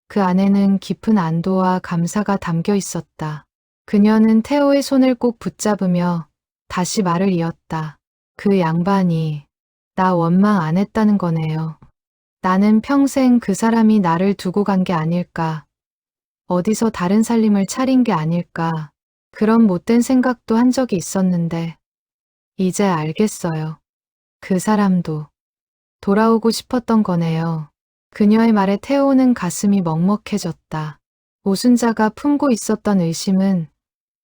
그 안에는 깊은 안도와 감사가 담겨 있었다. 그녀는 태호의 손을 꼭 붙잡으며 다시 말을 이었다. 그 양반이 나 원망 안 했다는 거네요. 나는 평생 그 사람이 나를 두고 간 게 아닐까. 어디서 다른 살림을 차린 게 아닐까. 그런 못된 생각도 한 적이 있었는데 이제 알겠어요. 그 사람도 돌아오고 싶었던 거네요. 그녀의 말에 태호는 가슴이 먹먹해졌다. 오순자가 품고 있었던 의심은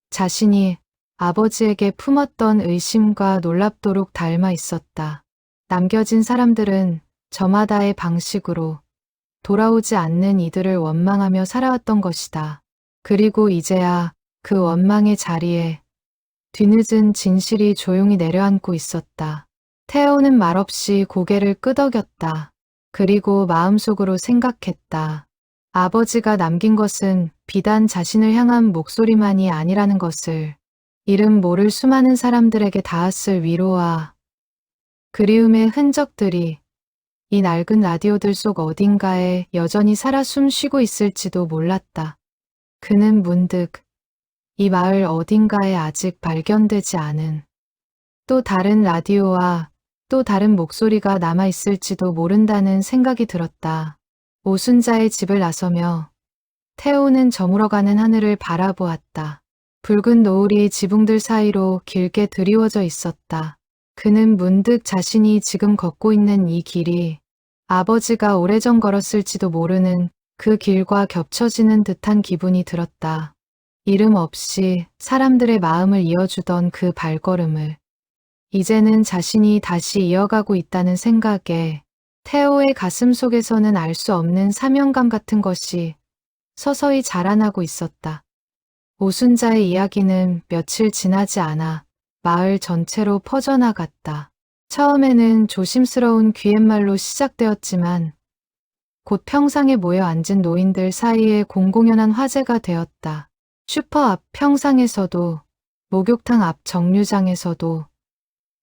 자신이 아버지에게 품었던 의심과 놀랍도록 닮아 있었다. 남겨진 사람들은 저마다의 방식으로 돌아오지 않는 이들을 원망하며 살아왔던 것이다. 그리고 이제야 그 원망의 자리에 뒤늦은 진실이 조용히 내려앉고 있었다. 태호는 말없이 고개를 끄덕였다. 그리고 마음속으로 생각했다. 아버지가 남긴 것은 비단 자신을 향한 목소리만이 아니라는 것을, 이름 모를 수많은 사람들에게 닿았을 위로와 그리움의 흔적들이 이 낡은 라디오들 속 어딘가에 여전히 살아 숨쉬고 있을지도 몰랐다. 그는 문득 이 마을 어딘가에 아직 발견되지 않은 또 다른 라디오와 또 다른 목소리가 남아있을지도 모른다는 생각이 들었다. 오순자의 집을 나서며 태호는 저물어가는 하늘을 바라보았다. 붉은 노을이 지붕들 사이로 길게 드리워져 있었다. 그는 문득 자신이 지금 걷고 있는 이 길이 아버지가 오래전 걸었을지도 모르는 그 길과 겹쳐지는 듯한 기분이 들었다. 이름 없이 사람들의 마음을 이어주던 그 발걸음을 이제는 자신이 다시 이어가고 있다는 생각에 태호의 가슴 속에서는 알 수 없는 사명감 같은 것이 서서히 자라나고 있었다. 오순자의 이야기는 며칠 지나지 않아 마을 전체로 퍼져나갔다. 처음에는 조심스러운 귀갯말로 시작되었지만 곧 평상에 모여 앉은 노인들 사이에 공공연한 화제가 되었다. 슈퍼 앞 평상에서도 목욕탕 앞 정류장에서도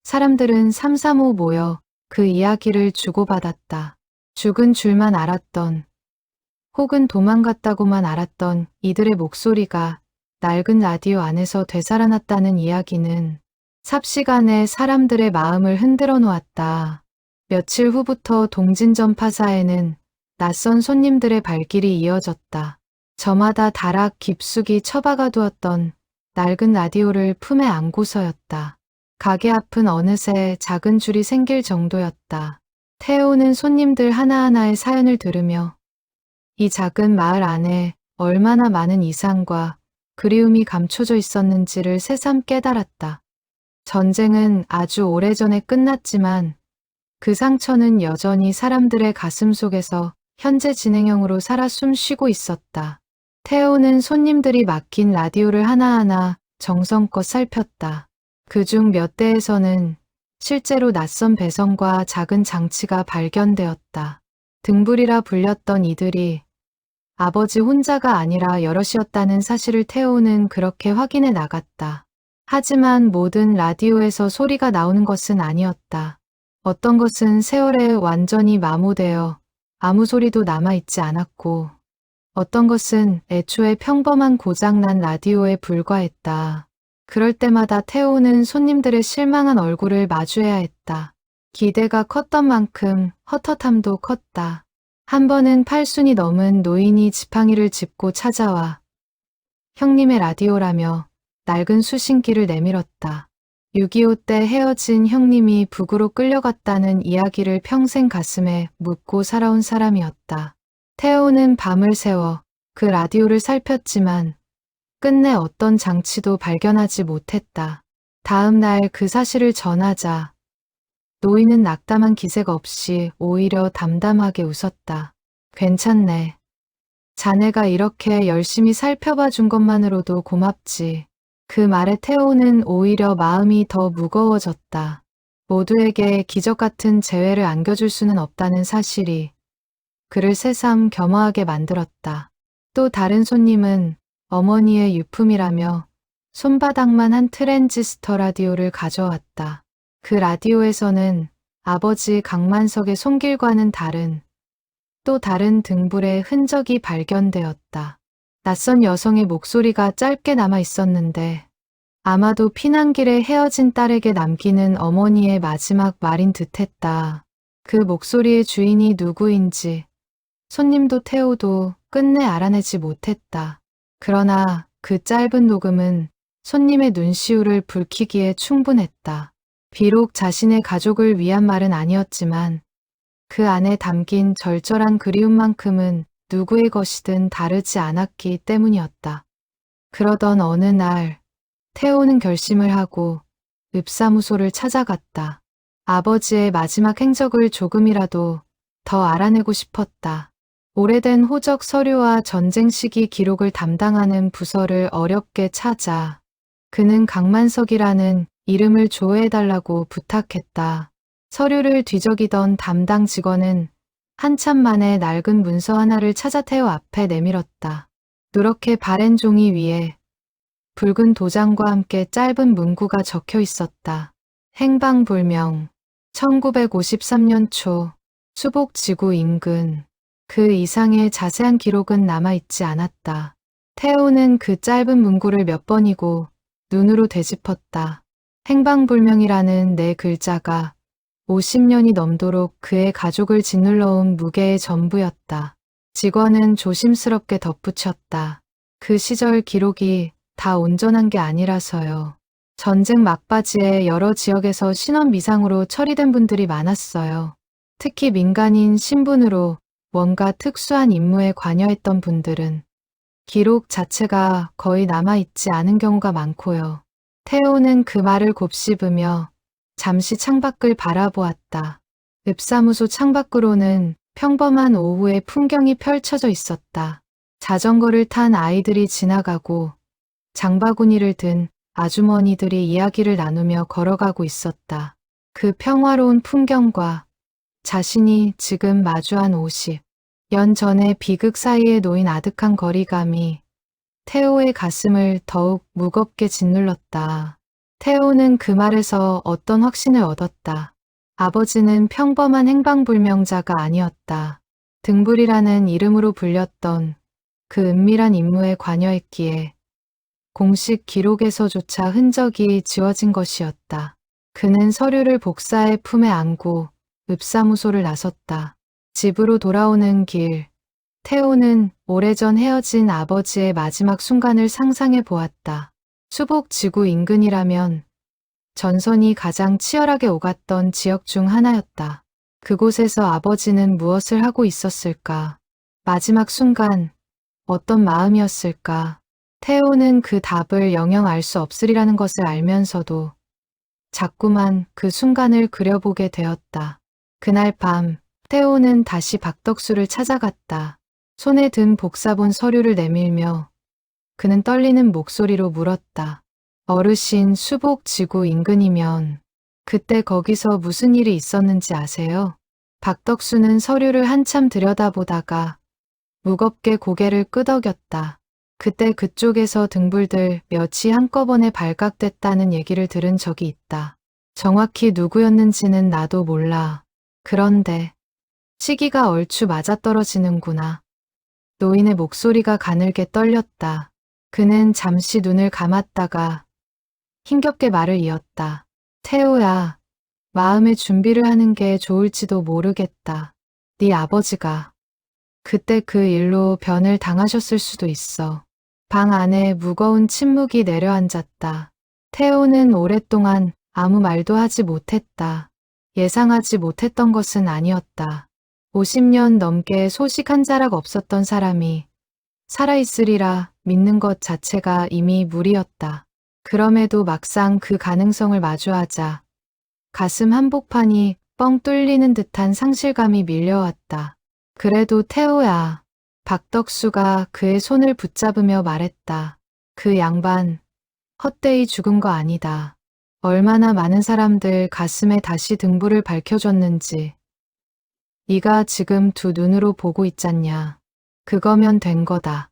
사람들은 삼삼오오 모여 그 이야기를 주고받았다. 죽은 줄만 알았던 혹은 도망갔다고만 알았던 이들의 목소리가 낡은 라디오 안에서 되살아났다는 이야기는 삽시간에 사람들의 마음을 흔들어 놓았다. 며칠 후부터 동진전 파사에는 낯선 손님들의 발길이 이어졌다. 저마다 다락 깊숙이 처박아 두었던 낡은 라디오를 품에 안고서였다. 가게 앞은 어느새 작은 줄이 생길 정도였다. 태호는 손님들 하나하나의 사연을 들으며 이 작은 마을 안에 얼마나 많은 이상과 그리움이 감춰져 있었는지를 새삼 깨달았다. 전쟁은 아주 오래전에 끝났지만 그 상처는 여전히 사람들의 가슴 속에서 현재 진행형으로 살아 숨쉬고 있었다. 태호는 손님들이 맡긴 라디오를 하나하나 정성껏 살폈다. 그중 몇 대에서는 실제로 낯선 배선과 작은 장치가 발견되었다. 등불이라 불렸던 이들이 아버지 혼자가 아니라 여럿이었다는 사실을 태호는 그렇게 확인해 나갔다. 하지만 모든 라디오에서 소리가 나오는 것은 아니었다. 어떤 것은 세월에 완전히 마모되어 아무 소리도 남아있지 않았고, 어떤 것은 애초에 평범한 고장난 라디오에 불과했다. 그럴 때마다 태호는 손님들의 실망한 얼굴을 마주해야 했다. 기대가 컸던 만큼 헛헛함도 컸다. 한 번은 8순이 넘은 노인이 지팡이를 짚고 찾아와 형님의 라디오라며 낡은 수신기를 내밀었다. 6.25 때 헤어진 형님이 북으로 끌려갔다는 이야기를 평생 가슴에 묻고 살아온 사람이었다. 태호는 밤을 새워 그 라디오를 살폈지만 끝내 어떤 장치도 발견하지 못했다. 다음 날 그 사실을 전하자 노인은 낙담한 기색 없이 오히려 담담하게 웃었다. 괜찮네. 자네가 이렇게 열심히 살펴봐 준 것만으로도 고맙지. 그 말에 태호는 오히려 마음이 더 무거워졌다. 모두에게 기적 같은 재회를 안겨줄 수는 없다는 사실이 그를 새삼 겸허하게 만들었다. 또 다른 손님은 어머니의 유품이라며 손바닥만 한 트랜지스터 라디오를 가져왔다. 그 라디오에서는 아버지 강만석의 손길과는 다른 또 다른 등불의 흔적이 발견되었다. 낯선 여성의 목소리가 짧게 남아 있었는데 아마도 피난길에 헤어진 딸에게 남기는 어머니의 마지막 말인 듯했다. 그 목소리의 주인이 누구인지 손님도 태호도 끝내 알아내지 못했다. 그러나 그 짧은 녹음은 손님의 눈시울을 붉히기에 충분했다. 비록 자신의 가족을 위한 말은 아니었지만 그 안에 담긴 절절한 그리움만큼은 누구의 것이든 다르지 않았기 때문이었다. 그러던 어느 날 태호는 결심을 하고 읍사무소를 찾아갔다. 아버지의 마지막 행적을 조금이라도 더 알아내고 싶었다. 오래된 호적 서류와 전쟁 시기 기록을 담당하는 부서를 어렵게 찾아 그는 강만석이라는 이름을 조회해달라고 부탁했다. 서류를 뒤적이던 담당 직원은 한참 만에 낡은 문서 하나를 찾아 태호 앞에 내밀었다. 누렇게 바랜 종이 위에 붉은 도장과 함께 짧은 문구가 적혀 있었다. 행방불명 1953년 초 수복지구 인근. 그 이상의 자세한 기록은 남아있지 않았다. 태호는 그 짧은 문구를 몇 번이고 눈으로 되짚었다. 행방불명이라는 네 글자가 50년이 넘도록 그의 가족을 짓눌러온 무게의 전부였다. 직원은 조심스럽게 덧붙였다. 그 시절 기록이 다 온전한 게 아니라서요. 전쟁 막바지에 여러 지역에서 신원 미상으로 처리된 분들이 많았어요. 특히 민간인 신분으로 뭔가 특수한 임무에 관여했던 분들은 기록 자체가 거의 남아있지 않은 경우가 많고요. 태호는 그 말을 곱씹으며 잠시 창밖을 바라보았다. 읍사무소 창밖으로는 평범한 오후의 풍경이 펼쳐져 있었다. 자전거를 탄 아이들이 지나가고 장바구니를 든 아주머니들이 이야기를 나누며 걸어가고 있었다. 그 평화로운 풍경과 자신이 지금 마주한 50년 전의 비극 사이에 놓인 아득한 거리감이 태호의 가슴을 더욱 무겁게 짓눌렀다. 태호는 그 말에서 어떤 확신을 얻었다. 아버지는 평범한 행방불명자가 아니었다. 등불이라는 이름으로 불렸던 그 은밀한 임무에 관여했기에 공식 기록에서조차 흔적이 지워진 것이었다. 그는 서류를 복사해 품에 안고 읍사무소를 나섰다. 집으로 돌아오는 길, 태호는 오래전 헤어진 아버지의 마지막 순간을 상상해 보았다. 수복지구 인근이라면 전선이 가장 치열하게 오갔던 지역 중 하나였다. 그곳에서 아버지는 무엇을 하고 있었을까? 마지막 순간, 어떤 마음이었을까? 태호는 그 답을 영영 알 수 없으리라는 것을 알면서도 자꾸만 그 순간을 그려보게 되었다. 그날 밤, 태호는 다시 박덕수를 찾아갔다. 손에 든 복사본 서류를 내밀며 그는 떨리는 목소리로 물었다. 어르신, 수복지구 인근이면 그때 거기서 무슨 일이 있었는지 아세요? 박덕수는 서류를 한참 들여다보다가 무겁게 고개를 끄덕였다. 그때 그쪽에서 등불들 몇이 한꺼번에 발각됐다는 얘기를 들은 적이 있다. 정확히 누구였는지는 나도 몰라. 그런데 시기가 얼추 맞아떨어지는구나. 노인의 목소리가 가늘게 떨렸다. 그는 잠시 눈을 감았다가 힘겹게 말을 이었다. 태호야, 마음의 준비를 하는 게 좋을지도 모르겠다. 네 아버지가 그때 그 일로 변을 당하셨을 수도 있어. 방 안에 무거운 침묵이 내려앉았다. 태호는 오랫동안 아무 말도 하지 못했다. 예상하지 못했던 것은 아니었다. 50년 넘게 소식 한 자락 없었던 사람이 살아있으리라 믿는 것 자체가 이미 무리였다. 그럼에도 막상 그 가능성을 마주하자 가슴 한복판이 뻥 뚫리는 듯한 상실감이 밀려왔다. 그래도 태호야. 박덕수가 그의 손을 붙잡으며 말했다. 그 양반 헛되이 죽은 거 아니다. 얼마나 많은 사람들 가슴에 다시 등불을 밝혀줬는지 네가 지금 두 눈으로 보고 있잖냐. 그거면 된 거다.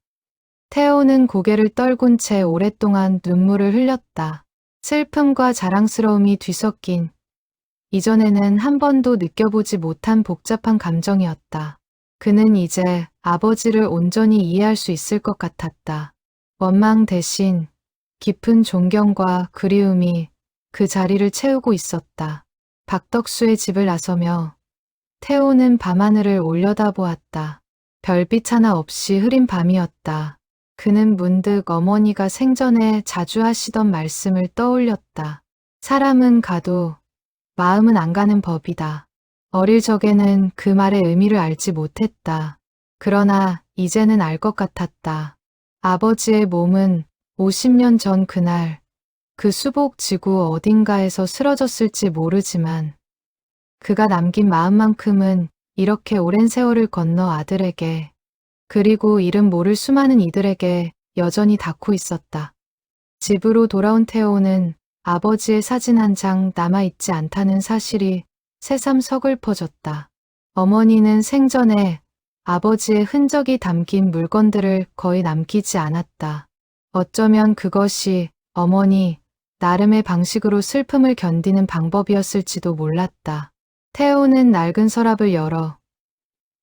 태호는 고개를 떨군 채 오랫동안 눈물을 흘렸다. 슬픔과 자랑스러움이 뒤섞인 이전에는 한 번도 느껴보지 못한 복잡한 감정이었다. 그는 이제 아버지를 온전히 이해할 수 있을 것 같았다. 원망 대신 깊은 존경과 그리움이 그 자리를 채우고 있었다. 박덕수의 집을 나서며 태호는 밤하늘을 올려다보았다. 별빛 하나 없이 흐린 밤이었다. 그는 문득 어머니가 생전에 자주 하시던 말씀을 떠올렸다. 사람은 가도 마음은 안 가는 법이다. 어릴 적에는 그 말의 의미를 알지 못했다. 그러나 이제는 알 것 같았다. 아버지의 몸은 50년 전 그날 그 수복 지구 어딘가에서 쓰러졌을지 모르지만 그가 남긴 마음만큼은 이렇게 오랜 세월을 건너 아들에게 그리고 이름 모를 수많은 이들에게 여전히 닿고 있었다. 집으로 돌아온 태호는 아버지의 사진 한 장 남아있지 않다는 사실이 새삼 서글퍼졌다. 어머니는 생전에 아버지의 흔적이 담긴 물건들을 거의 남기지 않았다. 어쩌면 그것이 어머니 나름의 방식으로 슬픔을 견디는 방법이었을지도 몰랐다. 태호는 낡은 서랍을 열어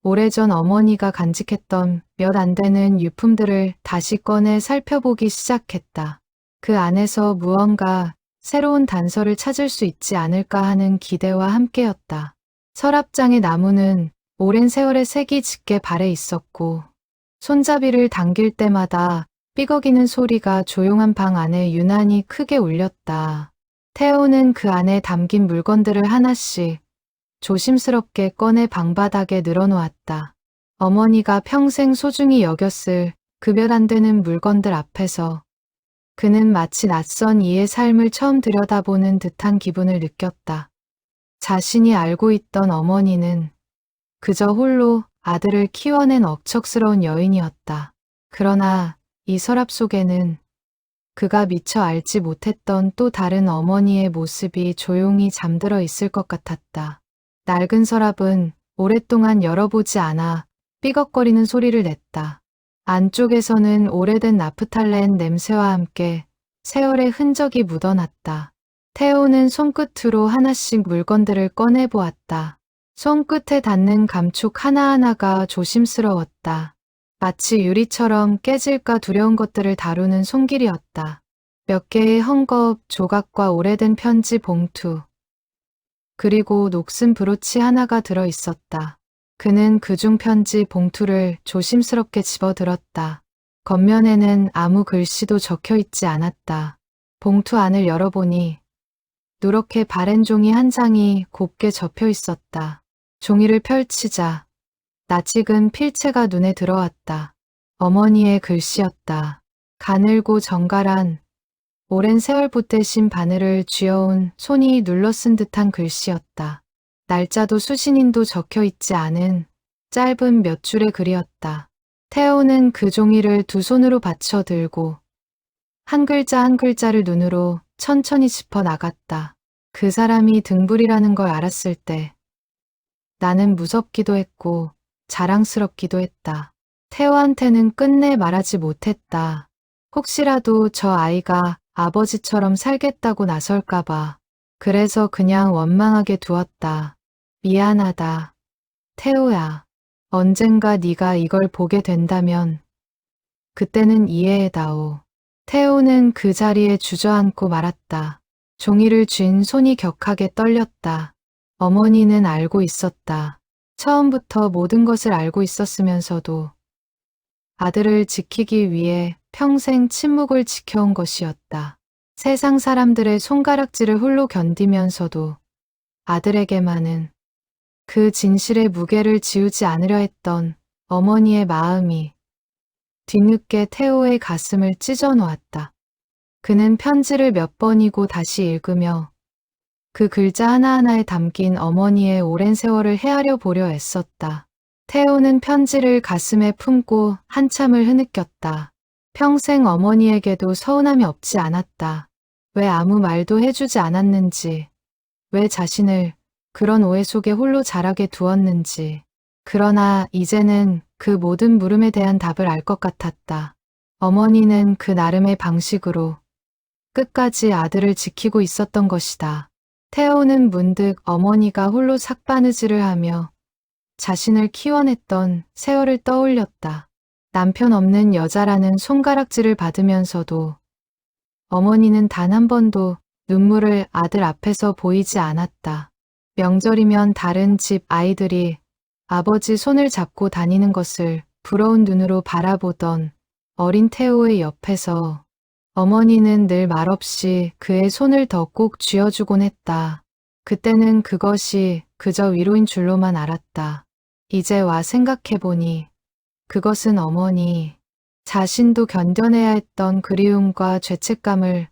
오래전 어머니가 간직했던 몇 안 되는 유품들을 다시 꺼내 살펴보기 시작했다. 그 안에서 무언가 새로운 단서를 찾을 수 있지 않을까 하는 기대와 함께였다. 서랍장의 나무는 오랜 세월의 색이 짙게 발해 있었고 손잡이를 당길 때마다 삐걱이는 소리가 조용한 방 안에 유난히 크게 울렸다. 태호는 그 안에 담긴 물건들을 하나씩 조심스럽게 꺼내 방바닥에 늘어놓았다. 어머니가 평생 소중히 여겼을 그 몇 안 되는 물건들 앞에서 그는 마치 낯선 이의 삶을 처음 들여다보는 듯한 기분을 느꼈다. 자신이 알고 있던 어머니는 그저 홀로 아들을 키워낸 억척스러운 여인이었다. 그러나 이 서랍 속에는 그가 미처 알지 못했던 또 다른 어머니의 모습이 조용히 잠들어 있을 것 같았다. 낡은 서랍은 오랫동안 열어보지 않아 삐걱거리는 소리를 냈다. 안쪽에서는 오래된 나프탈렌 냄새와 함께 세월의 흔적이 묻어났다. 태호는 손끝으로 하나씩 물건들을 꺼내보았다. 손끝에 닿는 감촉 하나하나가 조심스러웠다. 마치 유리처럼 깨질까 두려운 것들을 다루는 손길이었다. 몇 개의 헝겊 조각과 오래된 편지 봉투, 그리고 녹슨 브로치 하나가 들어 있었다. 그는 그중 편지 봉투를 조심스럽게 집어들었다. 겉면에는 아무 글씨도 적혀 있지 않았다. 봉투 안을 열어보니 누렇게 바랜 종이 한 장이 곱게 접혀 있었다. 종이를 펼치자 낯익은 필체가 눈에 들어왔다. 어머니의 글씨였다. 가늘고 정갈한 오랜 세월 보태신 바늘을 쥐어온 손이 눌러쓴 듯한 글씨였다. 날짜도 수신인도 적혀 있지 않은 짧은 몇 줄의 글이었다. 태호는 그 종이를 두 손으로 받쳐 들고 한 글자 한 글자를 눈으로 천천히 짚어 나갔다. 그 사람이 등불이라는 걸 알았을 때 나는 무섭기도 했고 자랑스럽기도 했다. 태호한테는 끝내 말하지 못했다. 혹시라도 저 아이가 아버지처럼 살겠다고 나설까봐. 그래서 그냥 원망하게 두었다. 미안하다. 태호야. 언젠가 네가 이걸 보게 된다면 그때는 이해해다오. 태호는 그 자리에 주저앉고 말았다. 종이를 쥔 손이 격하게 떨렸다. 어머니는 알고 있었다. 처음부터 모든 것을 알고 있었으면서도 아들을 지키기 위해 평생 침묵을 지켜온 것이었다. 세상 사람들의 손가락질을 홀로 견디면서도 아들에게만은 그 진실의 무게를 지우지 않으려 했던 어머니의 마음이 뒤늦게 태호의 가슴을 찢어 놓았다. 그는 편지를 몇 번이고 다시 읽으며 그 글자 하나하나에 담긴 어머니의 오랜 세월을 헤아려 보려 애썼다. 태호는 편지를 가슴에 품고 한참을 흐느꼈다. 평생 어머니에게도 서운함이 없지 않았다. 왜 아무 말도 해주지 않았는지, 왜 자신을 그런 오해 속에 홀로 자라게 두었는지. 그러나 이제는 그 모든 물음에 대한 답을 알 것 같았다. 어머니는 그 나름의 방식으로 끝까지 아들을 지키고 있었던 것이다. 태호는 문득 어머니가 홀로 삭바느질을 하며 자신을 키워냈던 세월을 떠올렸다. 남편 없는 여자라는 손가락질을 받으면서도 어머니는 단 한 번도 눈물을 아들 앞에서 보이지 않았다. 명절이면 다른 집 아이들이 아버지 손을 잡고 다니는 것을 부러운 눈으로 바라보던 어린 태호의 옆에서 어머니는 늘 말없이 그의 손을 더 꼭 쥐어주곤 했다. 그때는 그것이 그저 위로인 줄로만 알았다. 이제 와 생각해보니 그것은 어머니 자신도 견뎌내야 했던 그리움과 죄책감을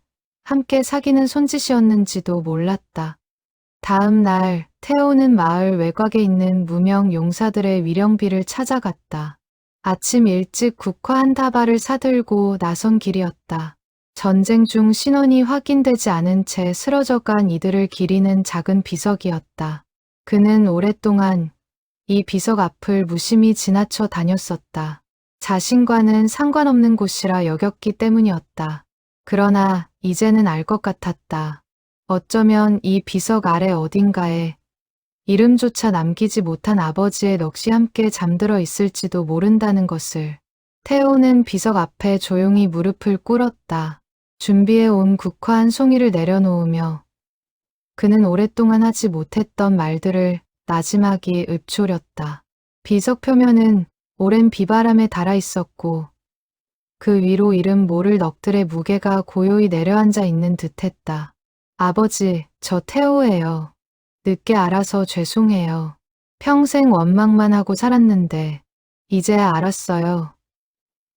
함께 사귀는 손짓이었는지도 몰랐다. 다음 날 태호는 마을 외곽에 있는 무명 용사들의 위령비를 찾아갔다. 아침 일찍 국화 한 다발을 사들고 나선 길이었다. 전쟁 중 신원이 확인되지 않은 채 쓰러져간 이들을 기리는 작은 비석이었다. 그는 오랫동안 이 비석 앞을 무심히 지나쳐 다녔었다. 자신과는 상관없는 곳이라 여겼기 때문이었다. 그러나 이제는 알 것 같았다. 어쩌면 이 비석 아래 어딘가에 이름조차 남기지 못한 아버지의 넋이 함께 잠들어 있을지도 모른다는 것을. 태호는 비석 앞에 조용히 무릎을 꿇었다. 준비해온 국화 한 송이를 내려놓으며 그는 오랫동안 하지 못했던 말들을 나지막이 읊조렸다. 비석 표면은 오랜 비바람에 닳아 있었고 그 위로 이름 모를 넋들의 무게가 고요히 내려앉아 있는 듯했다. 아버지, 저 태호예요. 늦게 알아서 죄송해요. 평생 원망만 하고 살았는데 이제야 알았어요.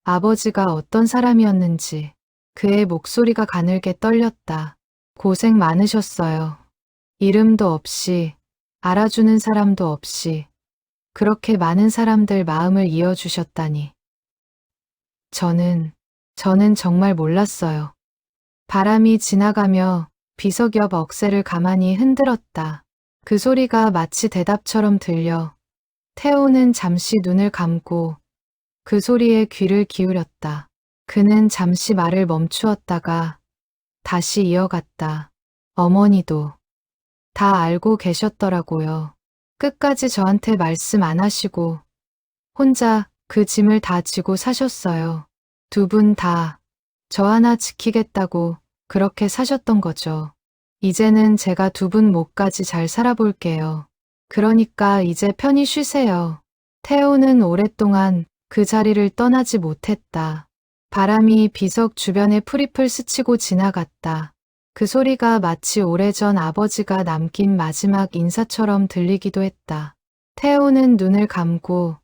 아버지가 어떤 사람이었는지. 그의 목소리가 가늘게 떨렸다. 고생 많으셨어요. 이름도 없이, 알아주는 사람도 없이 그렇게 많은 사람들 마음을 이어주셨다니. 저는 정말 몰랐어요. 바람이 지나가며 비석 옆 억새를 가만히 흔들었다. 그 소리가 마치 대답처럼 들려 태호는 잠시 눈을 감고 그 소리에 귀를 기울였다. 그는 잠시 말을 멈추었다가 다시 이어갔다. 어머니도 다 알고 계셨더라고요. 끝까지 저한테 말씀 안 하시고 혼자 그 짐을 다 지고 사셨어요. 두 분 다 저 하나 지키겠다고 그렇게 사셨던 거죠. 이제는 제가 두 분 몫까지 잘 살아볼게요. 그러니까 이제 편히 쉬세요. 태호는 오랫동안 그 자리를 떠나지 못했다. 바람이 비석 주변에 풀잎을 스치고 지나갔다. 그 소리가 마치 오래전 아버지가 남긴 마지막 인사처럼 들리기도 했다. 태호는 눈을 감고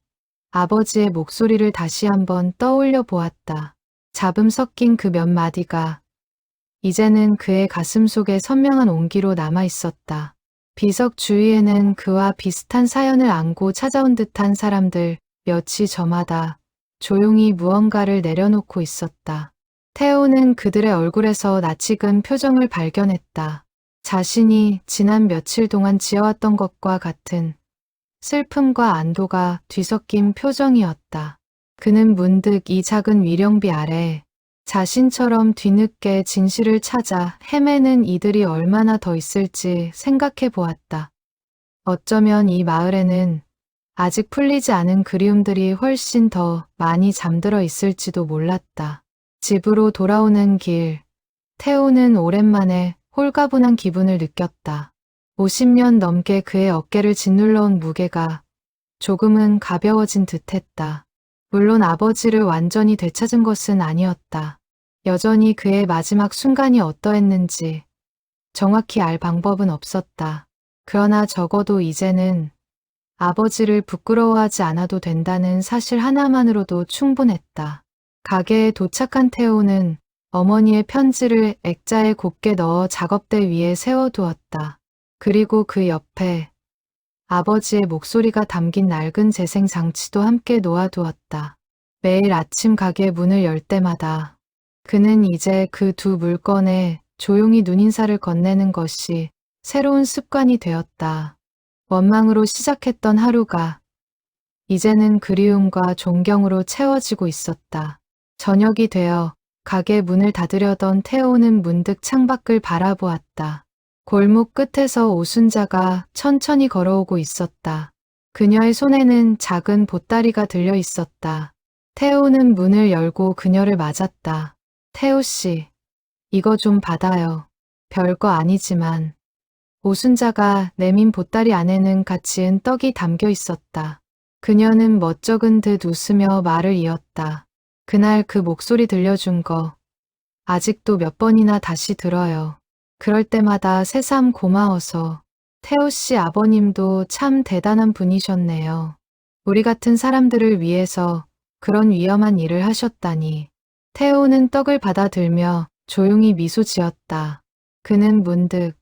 아버지의 목소리를 다시 한번 떠올려 보았다. 잡음 섞인 그 몇 마디가 이제는 그의 가슴 속에 선명한 온기로 남아 있었다. 비석 주위에는 그와 비슷한 사연을 안고 찾아온 듯한 사람들 몇이 저마다 조용히 무언가를 내려놓고 있었다. 태호는 그들의 얼굴에서 낯익은 표정을 발견했다. 자신이 지난 며칠 동안 지어왔던 것과 같은 슬픔과 안도가 뒤섞인 표정이었다. 그는 문득 이 작은 위령비 아래 자신처럼 뒤늦게 진실을 찾아 헤매는 이들이 얼마나 더 있을지 생각해 보았다. 어쩌면 이 마을에는 아직 풀리지 않은 그리움들이 훨씬 더 많이 잠들어 있을지도 몰랐다. 집으로 돌아오는 길, 태호는 오랜만에 홀가분한 기분을 느꼈다. 50년 넘게 그의 어깨를 짓눌러온 무게가 조금은 가벼워진 듯했다. 물론 아버지를 완전히 되찾은 것은 아니었다. 여전히 그의 마지막 순간이 어떠했는지 정확히 알 방법은 없었다. 그러나 적어도 이제는 아버지를 부끄러워하지 않아도 된다는 사실 하나만으로도 충분했다. 가게에 도착한 태호는 어머니의 편지를 액자에 곱게 넣어 작업대 위에 세워두었다. 그리고 그 옆에 아버지의 목소리가 담긴 낡은 재생 장치도 함께 놓아두었다. 매일 아침 가게 문을 열 때마다 그는 이제 그 두 물건에 조용히 눈인사를 건네는 것이 새로운 습관이 되었다. 원망으로 시작했던 하루가 이제는 그리움과 존경으로 채워지고 있었다. 저녁이 되어 가게 문을 닫으려던 태호는 문득 창밖을 바라보았다. 골목 끝에서 오순자가 천천히 걸어오고 있었다. 그녀의 손에는 작은 보따리가 들려 있었다. 태호는 문을 열고 그녀를 맞았다. 태호 씨, 이거 좀 받아요. 별거 아니지만. 오순자가 내민 보따리 안에는 갓 지은 떡이 담겨 있었다. 그녀는 멋쩍은 듯 웃으며 말을 이었다. 그날 그 목소리 들려준 거 아직도 몇 번이나 다시 들어요. 그럴 때마다 새삼 고마워서. 태호 씨 아버님도 참 대단한 분이셨네요. 우리 같은 사람들을 위해서 그런 위험한 일을 하셨다니. 태호는 떡을 받아들며 조용히 미소 지었다. 그는 문득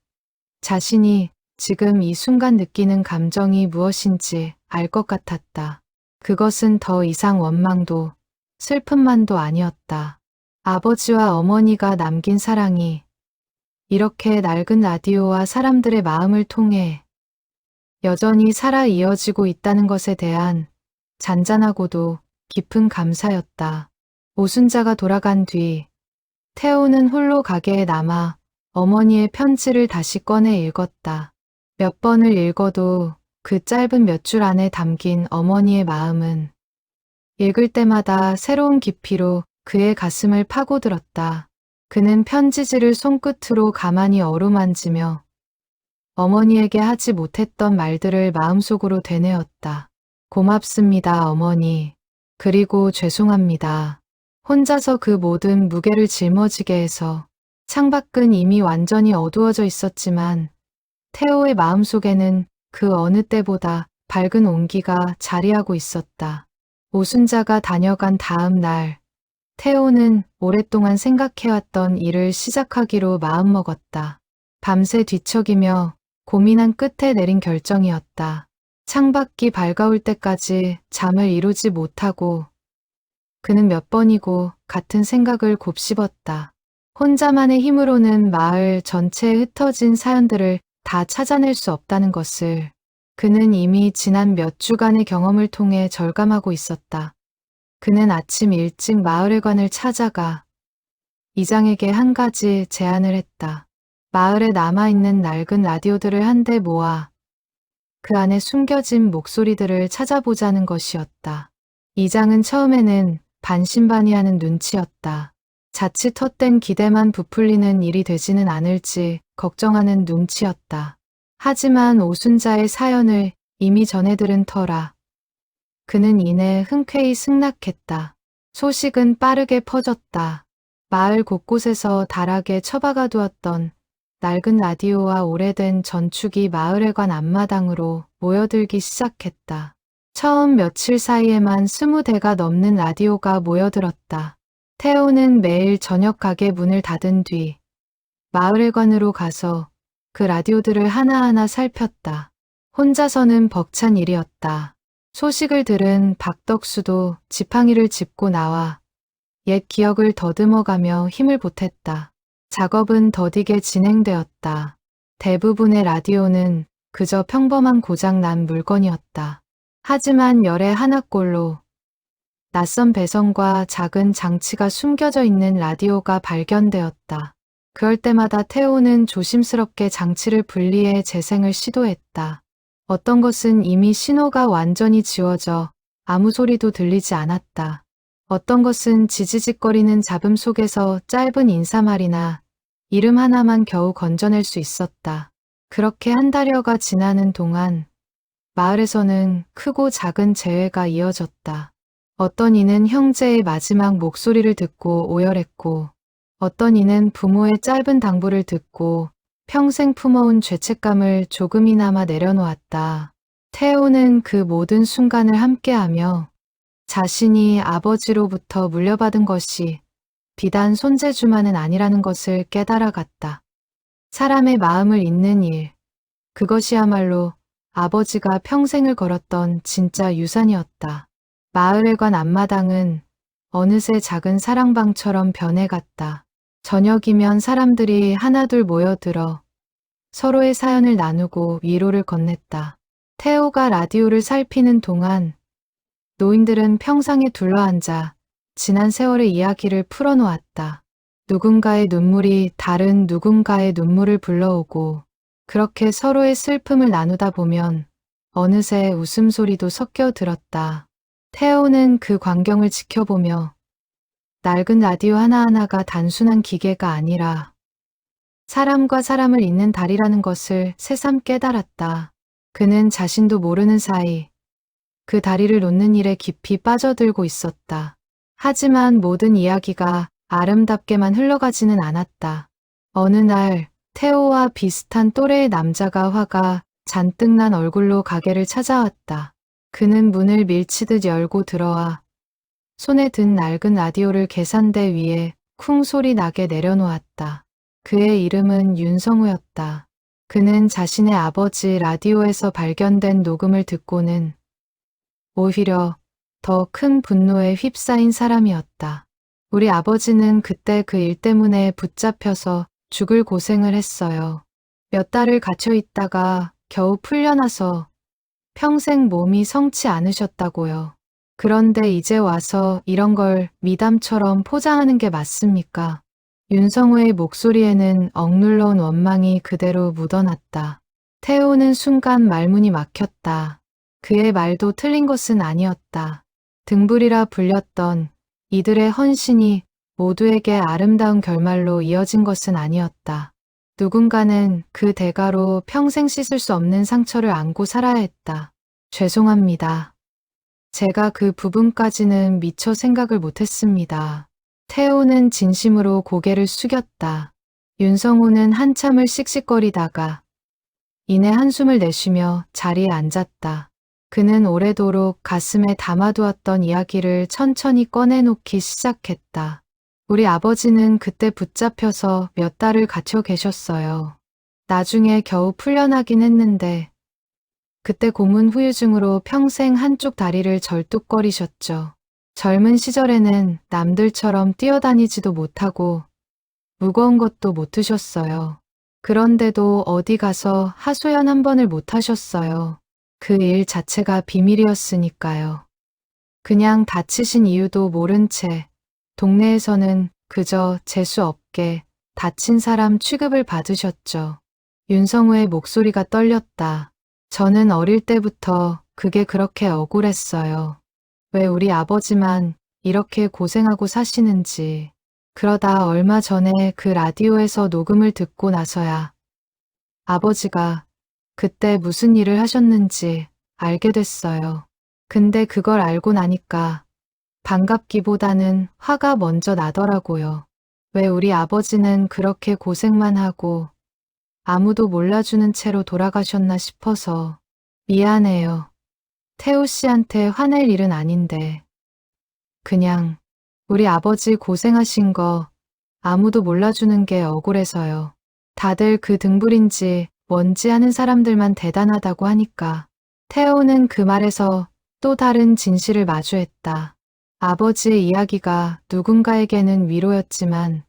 자신이 지금 이 순간 느끼는 감정이 무엇인지 알 것 같았다. 그것은 더 이상 원망도 슬픔만도 아니었다. 아버지와 어머니가 남긴 사랑이 이렇게 낡은 라디오와 사람들의 마음을 통해 여전히 살아 이어지고 있다는 것에 대한 잔잔하고도 깊은 감사였다. 오순자가 돌아간 뒤 태호는 홀로 가게에 남아 어머니의 편지를 다시 꺼내 읽었다. 몇 번을 읽어도 그 짧은 몇 줄 안에 담긴 어머니의 마음은 읽을 때마다 새로운 깊이로 그의 가슴을 파고들었다. 그는 편지지를 손끝으로 가만히 어루만지며 어머니에게 하지 못했던 말들을 마음속으로 되뇌었다. 고맙습니다, 어머니. 그리고 죄송합니다. 혼자서 그 모든 무게를 짊어지게 해서. 창밖은 이미 완전히 어두워져 있었지만 태호의 마음속에는 그 어느 때보다 밝은 온기가 자리하고 있었다. 오순자가 다녀간 다음 날 태호는 오랫동안 생각해왔던 일을 시작하기로 마음먹었다. 밤새 뒤척이며 고민한 끝에 내린 결정이었다. 창밖이 밝아올 때까지 잠을 이루지 못하고 그는 몇 번이고 같은 생각을 곱씹었다. 혼자만의 힘으로는 마을 전체에 흩어진 사연들을 다 찾아낼 수 없다는 것을 그는 이미 지난 몇 주간의 경험을 통해 절감하고 있었다. 그는 아침 일찍 마을회관을 찾아가 이장에게 한 가지 제안을 했다. 마을에 남아있는 낡은 라디오들을 한데 모아 그 안에 숨겨진 목소리들을 찾아보자는 것이었다. 이장은 처음에는 반신반의하는 눈치였다. 자칫 헛된 기대만 부풀리는 일이 되지는 않을지 걱정하는 눈치였다. 하지만 오순자의 사연을 이미 전해 들은 터라 그는 이내 흔쾌히 승낙했다. 소식은 빠르게 퍼졌다. 마을 곳곳에서 다락에 처박아 두었던 낡은 라디오와 오래된 전축이 마을회관 앞마당으로 모여들기 시작했다. 처음 며칠 사이에만 20대가 넘는 라디오가 모여들었다. 태호는 매일 저녁 가게 문을 닫은 뒤 마을회관으로 가서 그 라디오들을 하나하나 살폈다. 혼자서는 벅찬 일이었다. 소식을 들은 박덕수도 지팡이를 짚고 나와 옛 기억을 더듬어가며 힘을 보탰다. 작업은 더디게 진행되었다. 대부분의 라디오는 그저 평범한 고장난 물건이었다. 하지만 열의 하나꼴로 낯선 배선과 작은 장치가 숨겨져 있는 라디오가 발견되었다. 그럴 때마다 태호는 조심스럽게 장치를 분리해 재생을 시도했다. 어떤 것은 이미 신호가 완전히 지워져 아무 소리도 들리지 않았다. 어떤 것은 지지직거리는 잡음 속에서 짧은 인사말이나 이름 하나만 겨우 건져낼 수 있었다. 그렇게 한 달여가 지나는 동안 마을에서는 크고 작은 재회가 이어졌다. 어떤 이는 형제의 마지막 목소리를 듣고 오열했고 어떤 이는 부모의 짧은 당부를 듣고 평생 품어온 죄책감을 조금이나마 내려놓았다. 태호는 그 모든 순간을 함께하며 자신이 아버지로부터 물려받은 것이 비단 손재주만은 아니라는 것을 깨달아갔다. 사람의 마음을 읽는 일, 그것이야말로 아버지가 평생을 걸었던 진짜 유산이었다. 마을회관 앞마당은 어느새 작은 사랑방처럼 변해갔다. 저녁이면 사람들이 하나둘 모여들어 서로의 사연을 나누고 위로를 건넸다. 태호가 라디오를 살피는 동안 노인들은 평상에 둘러앉아 지난 세월의 이야기를 풀어놓았다. 누군가의 눈물이 다른 누군가의 눈물을 불러오고 그렇게 서로의 슬픔을 나누다 보면 어느새 웃음소리도 섞여 들었다. 태호는 그 광경을 지켜보며 낡은 라디오 하나하나가 단순한 기계가 아니라 사람과 사람을 잇는 다리라는 것을 새삼 깨달았다. 그는 자신도 모르는 사이 그 다리를 놓는 일에 깊이 빠져들고 있었다. 하지만 모든 이야기가 아름답게만 흘러가지는 않았다. 어느 날 태호와 비슷한 또래의 남자가 화가 잔뜩 난 얼굴로 가게를 찾아왔다. 그는 문을 밀치듯 열고 들어와 손에 든 낡은 라디오를 계산대 위에 쿵 소리 나게 내려놓았다. 그의 이름은 윤성우였다. 그는 자신의 아버지 라디오에서 발견된 녹음을 듣고는 오히려 더 큰 분노에 휩싸인 사람이었다. 우리 아버지는 그때 그 일 때문에 붙잡혀서 죽을 고생을 했어요. 몇 달을 갇혀 있다가 겨우 풀려나서 평생 몸이 성치 않으셨다고요. 그런데 이제 와서 이런 걸 미담처럼 포장하는 게 맞습니까? 윤성우의 목소리에는 억눌러온 원망이 그대로 묻어났다. 태호는 순간 말문이 막혔다. 그의 말도 틀린 것은 아니었다. 등불이라 불렸던 이들의 헌신이 모두에게 아름다운 결말로 이어진 것은 아니었다. 누군가는 그 대가로 평생 씻을 수 없는 상처를 안고 살아야 했다. 죄송합니다. 제가 그 부분까지는 미처 생각을 못했습니다. 태호는 진심으로 고개를 숙였다. 윤성우는 한참을 씩씩거리다가 이내 한숨을 내쉬며 자리에 앉았다. 그는 오래도록 가슴에 담아두었던 이야기를 천천히 꺼내놓기 시작했다. 우리 아버지는 그때 붙잡혀서 몇 달을 갇혀 계셨어요. 나중에 겨우 풀려나긴 했는데 그때 고문 후유증으로 평생 한쪽 다리를 절뚝거리셨죠. 젊은 시절에는 남들처럼 뛰어다니지도 못하고 무거운 것도 못 드셨어요. 그런데도 어디 가서 하소연 한 번을 못 하셨어요. 그 일 자체가 비밀이었으니까요. 그냥 다치신 이유도 모른 채 동네에서는 그저 재수 없게 다친 사람 취급을 받으셨죠. 윤성우의 목소리가 떨렸다. 저는 어릴 때부터 그게 그렇게 억울했어요. 왜 우리 아버지만 이렇게 고생하고 사시는지. 그러다 얼마 전에 그 라디오에서 녹음을 듣고 나서야 아버지가 그때 무슨 일을 하셨는지 알게 됐어요. 근데 그걸 알고 나니까 반갑기보다는 화가 먼저 나더라고요. 왜 우리 아버지는 그렇게 고생만 하고 아무도 몰라주는 채로 돌아가셨나 싶어서 미안해요. 태호 씨한테 화낼 일은 아닌데. 그냥 우리 아버지 고생하신 거 아무도 몰라주는 게 억울해서요. 다들 그 등불인지 뭔지 하는 사람들만 대단하다고 하니까. 태호는 그 말에서 또 다른 진실을 마주했다. 아버지의 이야기가 누군가에게는 위로였지만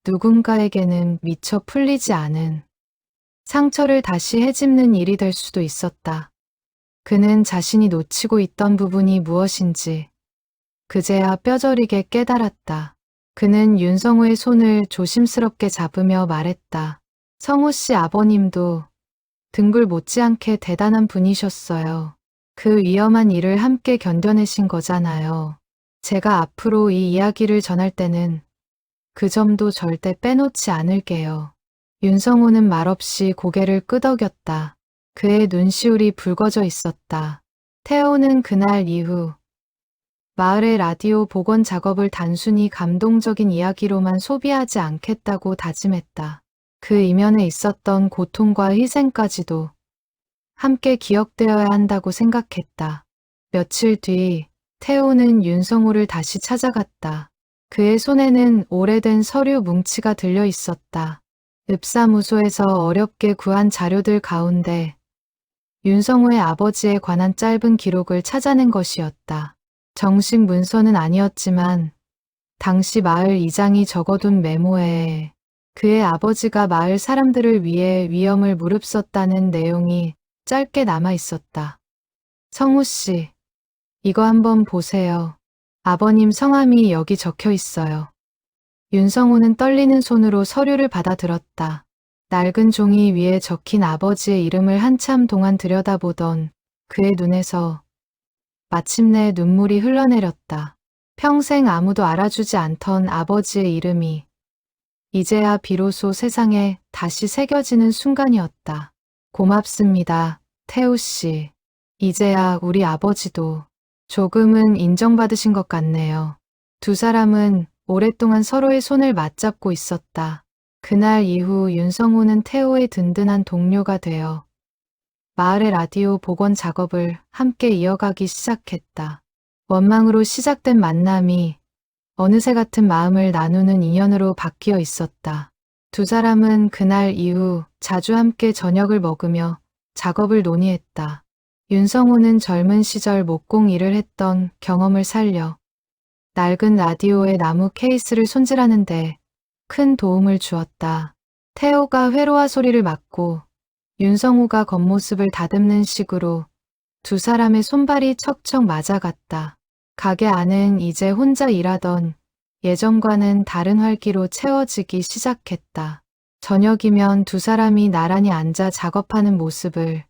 누군가에게는 미처 풀리지 않은 상처를 다시 헤집는 일이 될 수도 있었다. 그는 자신이 놓치고 있던 부분이 무엇인지 그제야 뼈저리게 깨달았다. 그는 윤성우의 손을 조심스럽게 잡으며 말했다. 성우 씨 아버님도 등불 못지않게 대단한 분이셨어요. 그 위험한 일을 함께 견뎌내신 거잖아요. 제가 앞으로 이 이야기를 전할 때는 그 점도 절대 빼놓지 않을게요. 윤성우는 말없이 고개를 끄덕였다. 그의 눈시울이 붉어져 있었다. 태호는 그날 이후 마을의 라디오 복원 작업을 단순히 감동적인 이야기로만 소비하지 않겠다고 다짐했다. 그 이면에 있었던 고통과 희생까지도 함께 기억되어야 한다고 생각했다. 며칠 뒤 태호는 윤성우를 다시 찾아갔다. 그의 손에는 오래된 서류 뭉치가 들려 있었다. 읍사무소에서 어렵게 구한 자료들 가운데 윤성우의 아버지에 관한 짧은 기록을 찾아낸 것이었다. 정식 문서는 아니었지만 당시 마을 이장이 적어둔 메모에 그의 아버지가 마을 사람들을 위해 위험을 무릅썼다는 내용이 짧게 남아 있었다. 성우 씨, 이거 한번 보세요. 아버님 성함이 여기 적혀 있어요. 윤성우는 떨리는 손으로 서류를 받아들었다. 낡은 종이 위에 적힌 아버지의 이름을 한참 동안 들여다보던 그의 눈에서 마침내 눈물이 흘러내렸다. 평생 아무도 알아주지 않던 아버지의 이름이 이제야 비로소 세상에 다시 새겨지는 순간이었다. 고맙습니다, 태우 씨. 이제야 우리 아버지도 조금은 인정받으신 것 같네요. 두 사람은 오랫동안 서로의 손을 맞잡고 있었다. 그날 이후 윤성호는 태호의 든든한 동료가 되어 마을의 라디오 복원 작업을 함께 이어가기 시작했다. 원망으로 시작된 만남이 어느새 같은 마음을 나누는 인연으로 바뀌어 있었다. 두 사람은 그날 이후 자주 함께 저녁을 먹으며 작업을 논의했다. 윤성호는 젊은 시절 목공 일을 했던 경험을 살려 낡은 라디오의 나무 케이스를 손질하는데 큰 도움을 주었다. 태호가 회로와 소리를 맡고 윤성호가 겉모습을 다듬는 식으로 두 사람의 손발이 척척 맞아갔다. 가게 안은 이제 혼자 일하던 예전과는 다른 활기로 채워지기 시작했다. 저녁이면 두 사람이 나란히 앉아 작업하는 모습을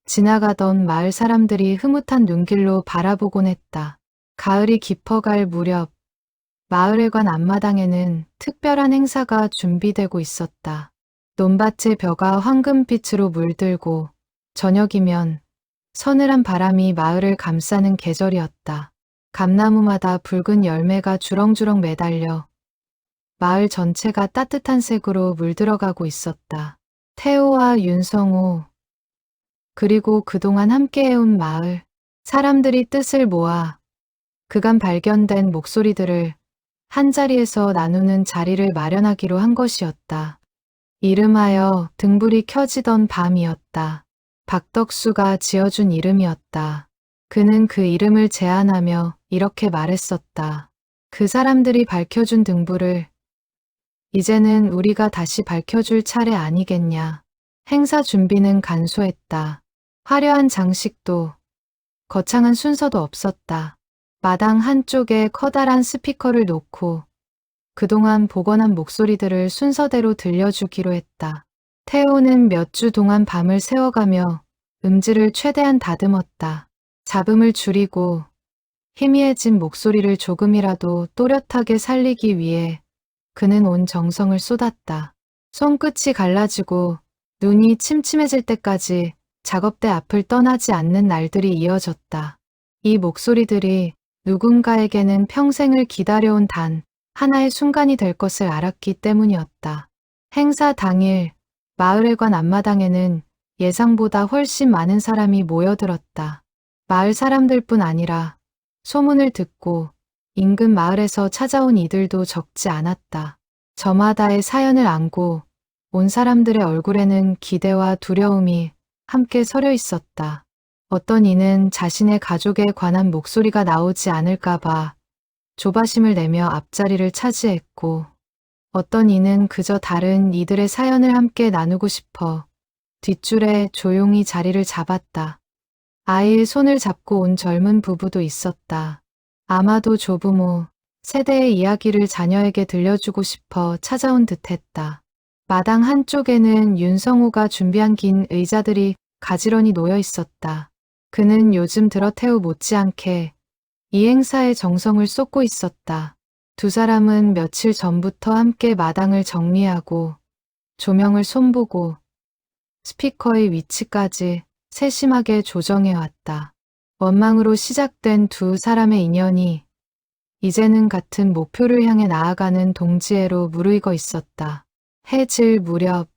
지나가던 마을 사람들이 흐뭇한 눈길로 바라보곤 했다. 가을이 깊어갈 무렵 마을회관 앞마당에는 특별한 행사가 준비되고 있었다. 논밭의 벼가 황금빛으로 물들고 저녁이면 서늘한 바람이 마을을 감싸는 계절이었다. 감나무마다 붉은 열매가 주렁주렁 매달려 마을 전체가 따뜻한 색으로 물들어가고 있었다. 태호와 윤성호, 그리고 그동안 함께해온 마을, 사람들이 뜻을 모아 그간 발견된 목소리들을 한자리에서 나누는 자리를 마련하기로 한 것이었다. 이름하여 등불이 켜지던 밤이었다. 박덕수가 지어준 이름이었다. 그는 그 이름을 제안하며 이렇게 말했었다. 그 사람들이 밝혀준 등불을 이제는 우리가 다시 밝혀줄 차례 아니겠냐. 행사 준비는 간소했다. 화려한 장식도 거창한 순서도 없었다. 마당 한쪽에 커다란 스피커를 놓고 그동안 복원한 목소리들을 순서대로 들려주기로 했다. 태호는 몇 주 동안 밤을 새워가며 음질을 최대한 다듬었다. 잡음을 줄이고 희미해진 목소리를 조금이라도 또렷하게 살리기 위해 그는 온 정성을 쏟았다. 손끝이 갈라지고 눈이 침침해질 때까지 작업대 앞을 떠나지 않는 날들이 이어졌다. 이 목소리들이 누군가에게는 평생을 기다려온 단 하나의 순간이 될 것을 알았기 때문이었다. 행사 당일 마을회관 앞마당에는 예상보다 훨씬 많은 사람이 모여들었다. 마을 사람들뿐 아니라 소문을 듣고 인근 마을에서 찾아온 이들도 적지 않았다. 저마다의 사연을 안고 온 사람들의 얼굴에는 기대와 두려움이 함께 서려 있었다. 어떤 이는 자신의 가족에 관한 목소리가 나오지 않을까봐 조바심을 내며 앞자리를 차지했고, 어떤 이는 그저 다른 이들의 사연을 함께 나누고 싶어 뒷줄에 조용히 자리를 잡았다. 아이의 손을 잡고 온 젊은 부부도 있었다. 아마도 조부모, 세대의 이야기를 자녀에게 들려주고 싶어 찾아온 듯했다. 마당 한쪽에는 윤성호가 준비한 긴 의자들이 가지런히 놓여 있었다. 그는 요즘 들어 태우 못지않게 이 행사에 정성을 쏟고 있었다. 두 사람은 며칠 전부터 함께 마당을 정리하고 조명을 손보고 스피커의 위치까지 세심하게 조정해왔다. 원망으로 시작된 두 사람의 인연이 이제는 같은 목표를 향해 나아가는 동지애로 무르익어 있었다. 해질 무렵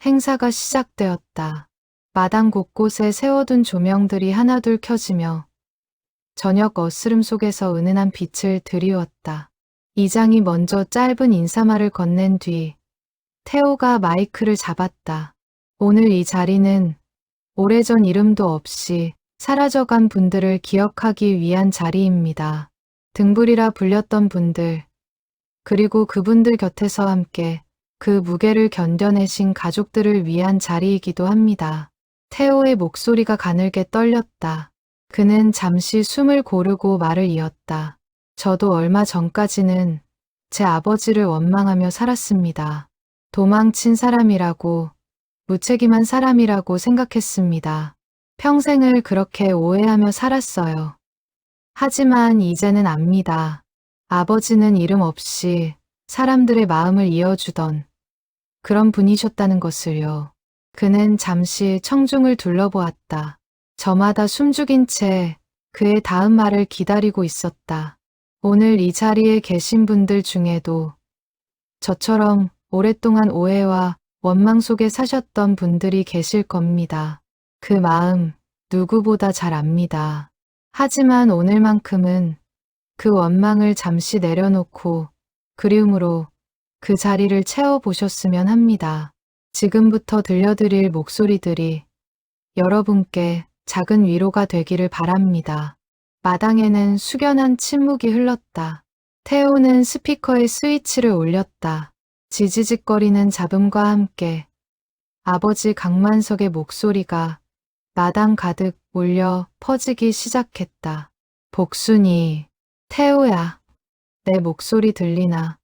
행사가 시작되었다. 마당 곳곳에 세워둔 조명들이 하나둘 켜지며 저녁 어스름 속에서 은은한 빛을 드리웠다. 이장이 먼저 짧은 인사말을 건넨 뒤 태호가 마이크를 잡았다. 오늘 이 자리는 오래전 이름도 없이 사라져간 분들을 기억하기 위한 자리입니다. 등불이라 불렸던 분들, 그리고 그분들 곁에서 함께 그 무게를 견뎌내신 가족들을 위한 자리이기도 합니다. 태호의 목소리가 가늘게 떨렸다. 그는 잠시 숨을 고르고 말을 이었다. 저도 얼마 전까지는 제 아버지를 원망하며 살았습니다. 도망친 사람이라고, 무책임한 사람이라고 생각했습니다. 평생을 그렇게 오해하며 살았어요. 하지만 이제는 압니다. 아버지는 이름 없이 사람들의 마음을 이어주던 그런 분이셨다는 것을요. 그는 잠시 청중을 둘러보았다. 저마다 숨죽인 채 그의 다음 말을 기다리고 있었다. 오늘 이 자리에 계신 분들 중에도 저처럼 오랫동안 오해와 원망 속에 사셨던 분들이 계실 겁니다. 그 마음 누구보다 잘 압니다. 하지만 오늘만큼은 그 원망을 잠시 내려놓고 그리움으로 그 자리를 채워보셨으면 합니다. 지금부터 들려드릴 목소리들이 여러분께 작은 위로가 되기를 바랍니다. 마당에는 숙연한 침묵이 흘렀다. 태호는 스피커에 스위치를 올렸다. 지지직거리는 잡음과 함께 아버지 강만석의 목소리가 마당 가득 울려 퍼지기 시작했다. 복순이, 태호야, 내 목소리 들리나?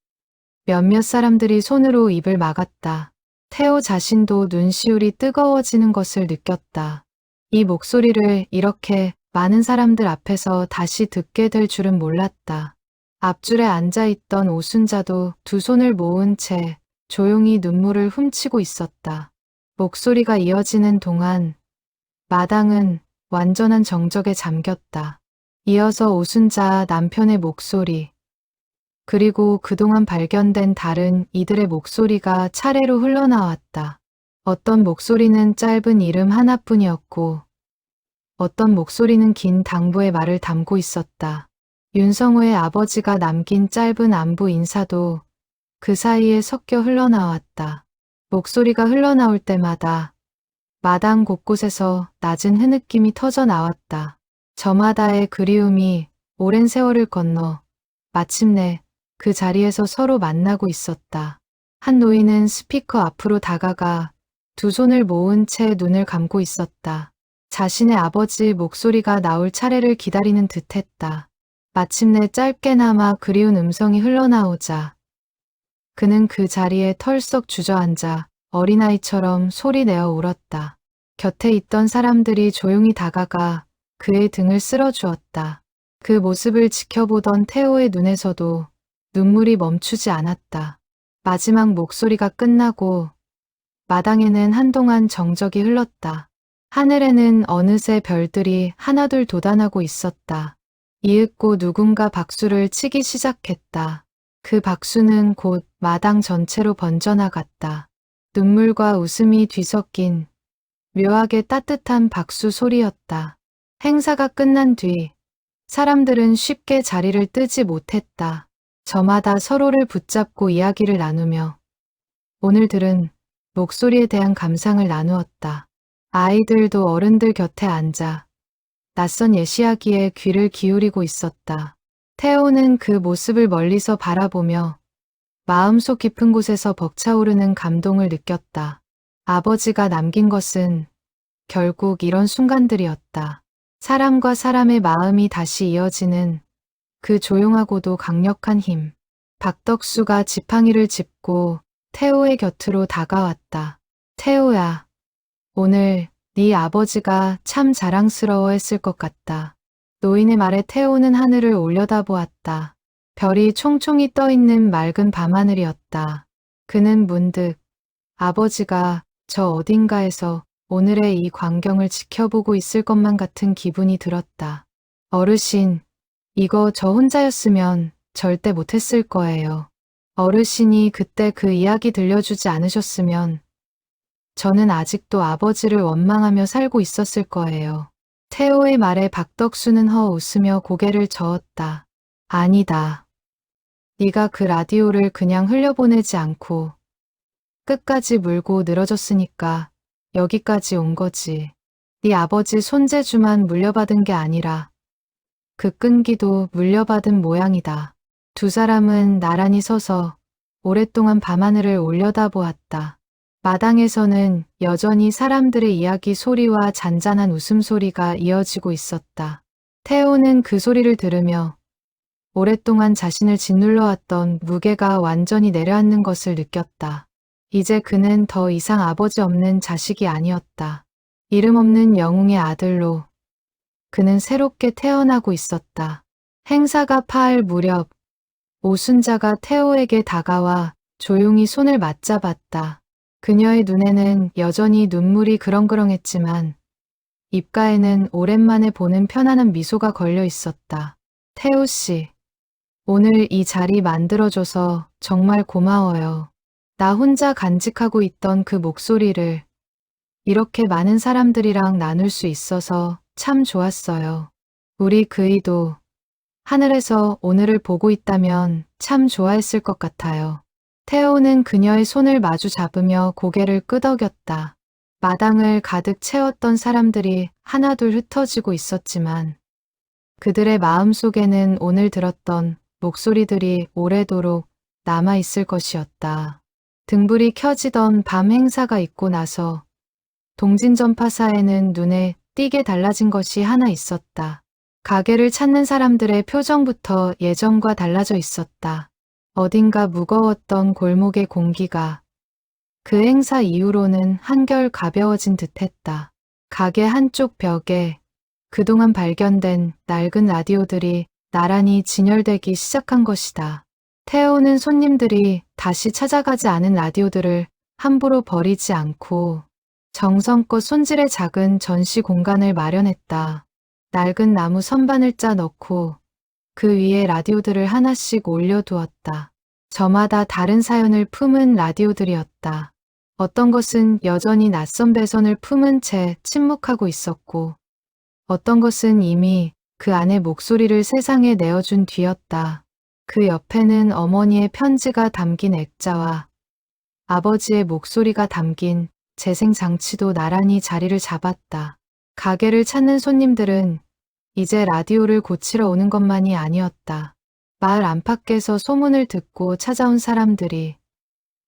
몇몇 사람들이 손으로 입을 막았다. 태호 자신도 눈시울이 뜨거워지는 것을 느꼈다. 이 목소리를 이렇게 많은 사람들 앞에서 다시 듣게 될 줄은 몰랐다. 앞줄에 앉아있던 오순자도 두 손을 모은 채 조용히 눈물을 훔치고 있었다. 목소리가 이어지는 동안 마당은 완전한 정적에 잠겼다. 이어서 오순자 남편의 목소리, 그리고 그동안 발견된 다른 이들의 목소리가 차례로 흘러나왔다. 어떤 목소리는 짧은 이름 하나뿐이었고, 어떤 목소리는 긴 당부의 말을 담고 있었다. 윤성호의 아버지가 남긴 짧은 안부 인사도 그 사이에 섞여 흘러나왔다. 목소리가 흘러나올 때마다 마당 곳곳에서 낮은 흐느낌이 터져 나왔다. 저마다의 그리움이 오랜 세월을 건너 마침내 그 자리에서 서로 만나고 있었다. 한 노인은 스피커 앞으로 다가가 두 손을 모은 채 눈을 감고 있었다. 자신의 아버지 목소리가 나올 차례를 기다리는 듯했다. 마침내 짧게나마 그리운 음성이 흘러나오자 그는 그 자리에 털썩 주저앉아 어린아이처럼 소리내어 울었다. 곁에 있던 사람들이 조용히 다가가 그의 등을 쓸어주었다. 그 모습을 지켜보던 태호의 눈에서도 눈물이 멈추지 않았다. 마지막 목소리가 끝나고 마당에는 한동안 정적이 흘렀다. 하늘에는 어느새 별들이 하나둘 돋아나고 있었다. 이윽고 누군가 박수를 치기 시작했다. 그 박수는 곧 마당 전체로 번져나갔다. 눈물과 웃음이 뒤섞인 묘하게 따뜻한 박수 소리였다. 행사가 끝난 뒤 사람들은 쉽게 자리를 뜨지 못했다. 저마다 서로를 붙잡고 이야기를 나누며 오늘 들은 목소리에 대한 감상을 나누었다. 아이들도 어른들 곁에 앉아 낯선 예시하기에 귀를 기울이고 있었다. 태호는 그 모습을 멀리서 바라보며 마음속 깊은 곳에서 벅차오르는 감동을 느꼈다. 아버지가 남긴 것은 결국 이런 순간들이었다. 사람과 사람의 마음이 다시 이어지는 그 조용하고도 강력한 힘. 박덕수가 지팡이를 짚고 태호의 곁으로 다가왔다. 태호야, 오늘 네 아버지가 참 자랑스러워했을 것 같다. 노인의 말에 태호는 하늘을 올려다보았다. 별이 총총히 떠있는 맑은 밤하늘이었다. 그는 문득 아버지가 저 어딘가에서 오늘의 이 광경을 지켜보고 있을 것만 같은 기분이 들었다. 어르신, 이거 저 혼자였으면 절대 못했을 거예요. 어르신이 그때 그 이야기 들려주지 않으셨으면 저는 아직도 아버지를 원망하며 살고 있었을 거예요. 태호의 말에 박덕수는 허 웃으며 고개를 저었다. 아니다. 네가 그 라디오를 그냥 흘려보내지 않고 끝까지 물고 늘어졌으니까 여기까지 온 거지. 네 아버지 손재주만 물려받은 게 아니라 그 끈기도 물려받은 모양이다. 두 사람은 나란히 서서 오랫동안 밤하늘을 올려다보았다. 마당에서는 여전히 사람들의 이야기 소리와 잔잔한 웃음소리가 이어지고 있었다. 태호는 그 소리를 들으며 오랫동안 자신을 짓눌러왔던 무게가 완전히 내려앉는 것을 느꼈다. 이제 그는 더 이상 아버지 없는 자식이 아니었다. 이름 없는 영웅의 아들로 그는 새롭게 태어나고 있었다. 행사가 파할 무렵 오순자가 태호에게 다가와 조용히 손을 맞잡았다. 그녀의 눈에는 여전히 눈물이 그렁그렁했지만 입가에는 오랜만에 보는 편안한 미소가 걸려 있었다. 태호 씨, 오늘 이 자리 만들어줘서 정말 고마워요. 나 혼자 간직하고 있던 그 목소리를 이렇게 많은 사람들이랑 나눌 수 있어서 참 좋았어요. 우리 그이도 하늘에서 오늘을 보고 있다면 참 좋아했을 것 같아요. 태호는 그녀의 손을 마주 잡으며 고개를 끄덕였다. 마당을 가득 채웠던 사람들이 하나둘 흩어지고 있었지만 그들의 마음속에는 오늘 들었던 목소리들이 오래도록 남아있을 것이었다. 등불이 켜지던 밤 행사가 있고 나서 동진전파사에는 눈에 띄게 달라진 것이 하나 있었다. 가게를 찾는 사람들의 표정부터 예전과 달라져 있었다. 어딘가 무거웠던 골목의 공기가 그 행사 이후로는 한결 가벼워진 듯했다. 가게 한쪽 벽에 그동안 발견된 낡은 라디오들이 나란히 진열되기 시작한 것이다. 태우는 손님들이 다시 찾아가지 않은 라디오들을 함부로 버리지 않고 정성껏 손질의 작은 전시 공간을 마련했다. 낡은 나무 선반을 짜 넣고 그 위에 라디오들을 하나씩 올려두었다. 저마다 다른 사연을 품은 라디오들이었다. 어떤 것은 여전히 낯선 배선을 품은 채 침묵하고 있었고 어떤 것은 이미 그 안의 목소리를 세상에 내어준 뒤였다. 그 옆에는 어머니의 편지가 담긴 액자와 아버지의 목소리가 담긴 재생장치도 나란히 자리를 잡았다. 가게를 찾는 손님들은 이제 라디오를 고치러 오는 것만이 아니었다. 마을 안팎에서 소문을 듣고 찾아온 사람들이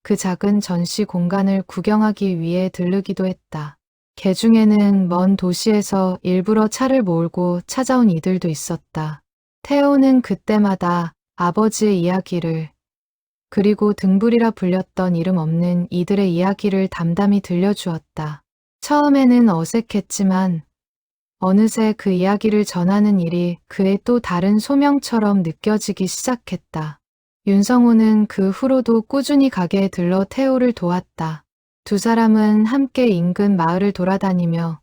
그 작은 전시 공간을 구경하기 위해 들르기도 했다. 개 중에는 먼 도시에서 일부러 차를 몰고 찾아온 이들도 있었다. 태호는 그때마다 아버지의 이야기를 그리고 등불이라 불렸던 이름 없는 이들의 이야기를 담담히 들려주었다. 처음에는 어색했지만 어느새 그 이야기를 전하는 일이 그의 또 다른 소명처럼 느껴지기 시작했다. 윤성호는 그 후로도 꾸준히 가게에 들러 태호를 도왔다. 두 사람은 함께 인근 마을을 돌아다니며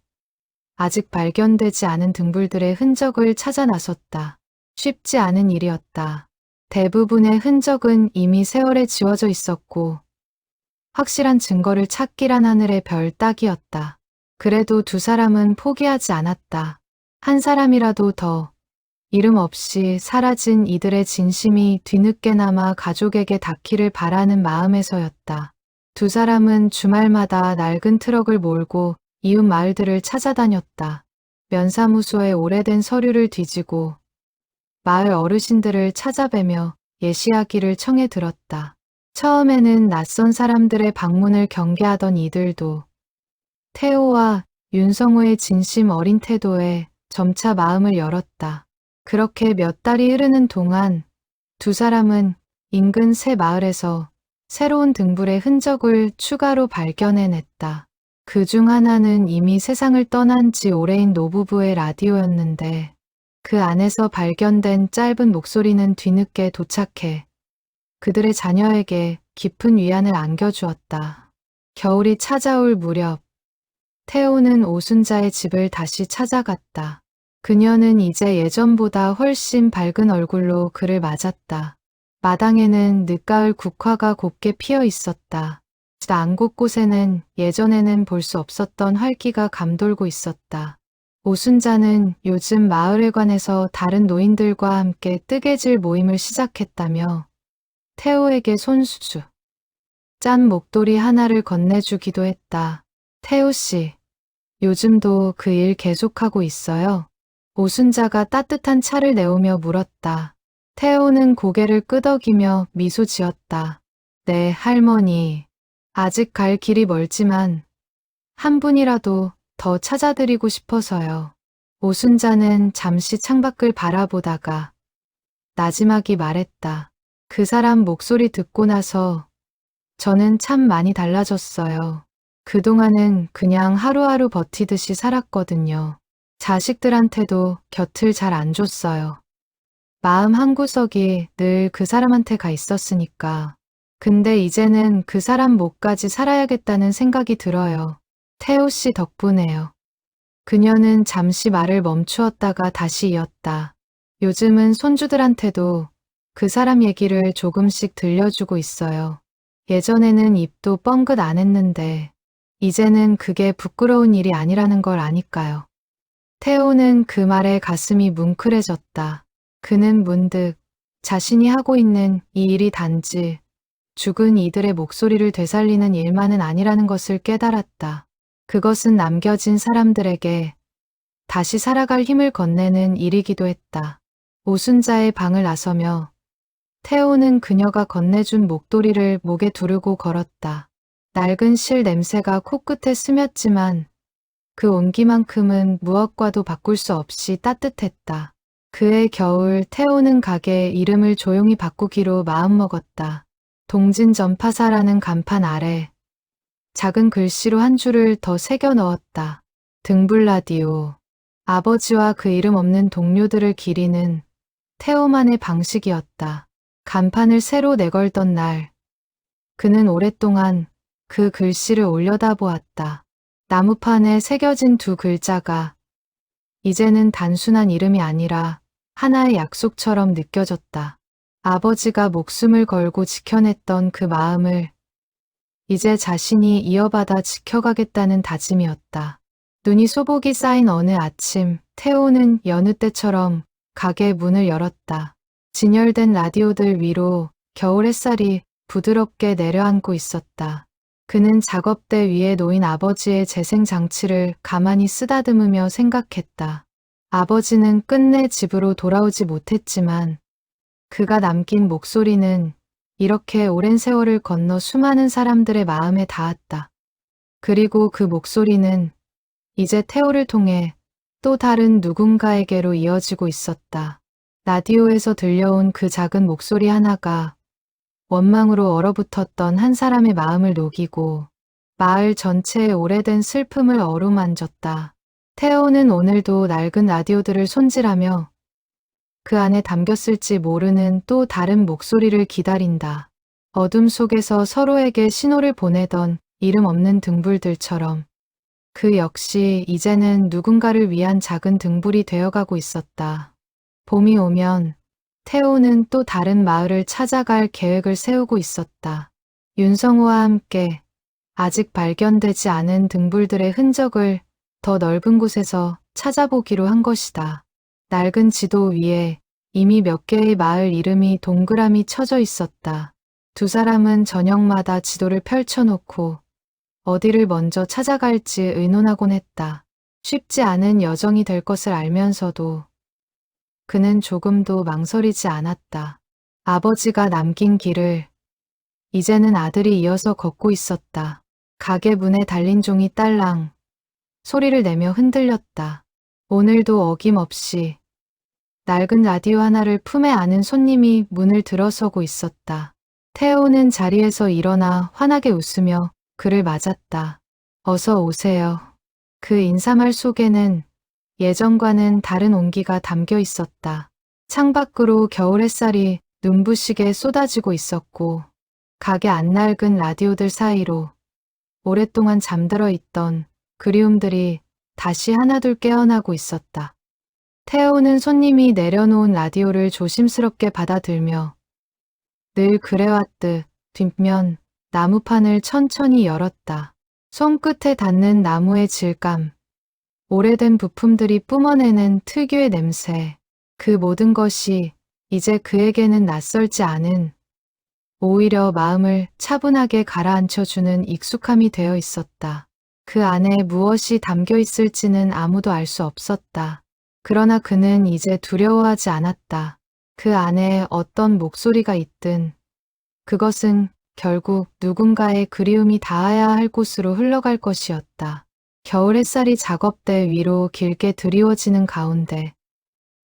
아직 발견되지 않은 등불들의 흔적을 찾아 나섰다. 쉽지 않은 일이었다. 대부분의 흔적은 이미 세월에 지워져 있었고 확실한 증거를 찾기란 하늘의 별 따기였다. 그래도 두 사람은 포기하지 않았다. 한 사람이라도 더 이름 없이 사라진 이들의 진심이 뒤늦게나마 가족에게 닿기를 바라는 마음에서였다. 두 사람은 주말마다 낡은 트럭을 몰고 이웃 마을들을 찾아다녔다. 면사무소의 오래된 서류를 뒤지고 마을 어르신들을 찾아뵈며 예시하기를 청해 들었다. 처음에는 낯선 사람들의 방문을 경계하던 이들도 태호와 윤성호의 진심 어린 태도에 점차 마음을 열었다. 그렇게 몇 달이 흐르는 동안 두 사람은 인근 새 마을에서 새로운 등불의 흔적을 추가로 발견해냈다. 그중 하나는 이미 세상을 떠난 지 오래인 노부부의 라디오였는데 그 안에서 발견된 짧은 목소리는 뒤늦게 도착해 그들의 자녀에게 깊은 위안을 안겨주었다. 겨울이 찾아올 무렵 태호는 오순자의 집을 다시 찾아갔다. 그녀는 이제 예전보다 훨씬 밝은 얼굴로 그를 맞았다. 마당에는 늦가을 국화가 곱게 피어 있었다. 안 곳곳에는 예전에는 볼 수 없었던 활기가 감돌고 있었다. 오순자는 요즘 마을회관에서 다른 노인들과 함께 뜨개질 모임을 시작했다며 태호에게 손수주, 짠 목도리 하나를 건네주기도 했다. 태호 씨, 요즘도 그 일 계속하고 있어요? 오순자가 따뜻한 차를 내오며 물었다. 태호는 고개를 끄덕이며 미소 지었다. 네, 할머니. 아직 갈 길이 멀지만 한 분이라도 더 찾아드리고 싶어서요. 오순자는 잠시 창밖을 바라보다가 나지막이 말했다. 그 사람 목소리 듣고 나서 저는 참 많이 달라졌어요. 그동안은 그냥 하루하루 버티듯이 살았거든요. 자식들한테도 곁을 잘 안 줬어요. 마음 한구석이 늘 그 사람한테 가 있었으니까. 근데 이제는 그 사람 몫까지 살아야겠다는 생각이 들어요. 태호 씨 덕분에요. 그녀는 잠시 말을 멈추었다가 다시 이었다. 요즘은 손주들한테도 그 사람 얘기를 조금씩 들려주고 있어요. 예전에는 입도 뻥긋 안 했는데 이제는 그게 부끄러운 일이 아니라는 걸 아니까요. 태호는 그 말에 가슴이 뭉클해졌다. 그는 문득 자신이 하고 있는 이 일이 단지 죽은 이들의 목소리를 되살리는 일만은 아니라는 것을 깨달았다. 그것은 남겨진 사람들에게 다시 살아갈 힘을 건네는 일이기도 했다. 오순자의 방을 나서며 태호는 그녀가 건네준 목도리를 목에 두르고 걸었다. 낡은 실 냄새가 코끝에 스쳤지만 그 온기만큼은 무엇과도 바꿀 수 없이 따뜻했다. 그해 겨울 태호는 가게의 이름을 조용히 바꾸기로 마음먹었다. 동진전파사라는 간판 아래 작은 글씨로 한 줄을 더 새겨 넣었다. 등불라디오. 아버지와 그 이름 없는 동료들을 기리는 태호만의 방식이었다. 간판을 새로 내걸던 날, 그는 오랫동안 그 글씨를 올려다보았다. 나무판에 새겨진 두 글자가 이제는 단순한 이름이 아니라 하나의 약속처럼 느껴졌다. 아버지가 목숨을 걸고 지켜냈던 그 마음을 이제 자신이 이어받아 지켜가겠다는 다짐이었다. 눈이 소복이 쌓인 어느 아침, 태호는 여느 때처럼 가게 문을 열었다. 진열된 라디오들 위로 겨울 햇살이 부드럽게 내려앉고 있었다. 그는 작업대 위에 놓인 아버지의 재생장치를 가만히 쓰다듬으며 생각했다. 아버지는 끝내 집으로 돌아오지 못했지만 그가 남긴 목소리는 이렇게 오랜 세월을 건너 수많은 사람들의 마음에 닿았다. 그리고 그 목소리는 이제 태호를 통해 또 다른 누군가에게로 이어지고 있었다. 라디오에서 들려온 그 작은 목소리 하나가 원망으로 얼어붙었던 한 사람의 마음을 녹이고 마을 전체의 오래된 슬픔을 어루만졌다. 태호는 오늘도 낡은 라디오들을 손질하며 그 안에 담겼을지 모르는 또 다른 목소리를 기다린다. 어둠 속에서 서로에게 신호를 보내던 이름 없는 등불들처럼 그 역시 이제는 누군가를 위한 작은 등불이 되어가고 있었다. 봄이 오면 태호는 또 다른 마을을 찾아갈 계획을 세우고 있었다. 윤성우와 함께 아직 발견되지 않은 등불들의 흔적을 더 넓은 곳에서 찾아보기로 한 것이다. 낡은 지도 위에 이미 몇 개의 마을 이름이 동그라미 쳐져 있었다. 두 사람은 저녁마다 지도를 펼쳐놓고 어디를 먼저 찾아갈지 의논하곤 했다. 쉽지 않은 여정이 될 것을 알면서도 그는 조금도 망설이지 않았다. 아버지가 남긴 길을 이제는 아들이 이어서 걷고 있었다. 가게 문에 달린 종이 딸랑 소리를 내며 흔들렸다. 오늘도 어김없이 낡은 라디오 하나를 품에 안은 손님이 문을 들어서고 있었다. 태호는 자리에서 일어나 환하게 웃으며 그를 맞았다. 어서 오세요. 그 인사말 속에는 예전과는 다른 온기가 담겨 있었다. 창밖으로 겨울 햇살이 눈부시게 쏟아지고 있었고 가게 안낡은 라디오들 사이로 오랫동안 잠들어 있던 그리움들이 다시 하나둘 깨어나고 있었다. 태호는 손님이 내려놓은 라디오를 조심스럽게 받아들며 늘 그래왔듯 뒷면 나무판을 천천히 열었다. 손끝에 닿는 나무의 질감, 오래된 부품들이 뿜어내는 특유의 냄새, 그 모든 것이 이제 그에게는 낯설지 않은, 오히려 마음을 차분하게 가라앉혀주는 익숙함이 되어 있었다. 그 안에 무엇이 담겨 있을지는 아무도 알 수 없었다. 그러나 그는 이제 두려워하지 않았다. 그 안에 어떤 목소리가 있든 그것은 결국 누군가의 그리움이 닿아야 할 곳으로 흘러갈 것이었다. 겨울 햇살이 작업대 위로 길게 드리워지는 가운데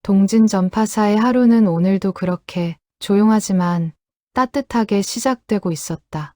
동진전파사의 하루는 오늘도 그렇게 조용하지만 따뜻하게 시작되고 있었다.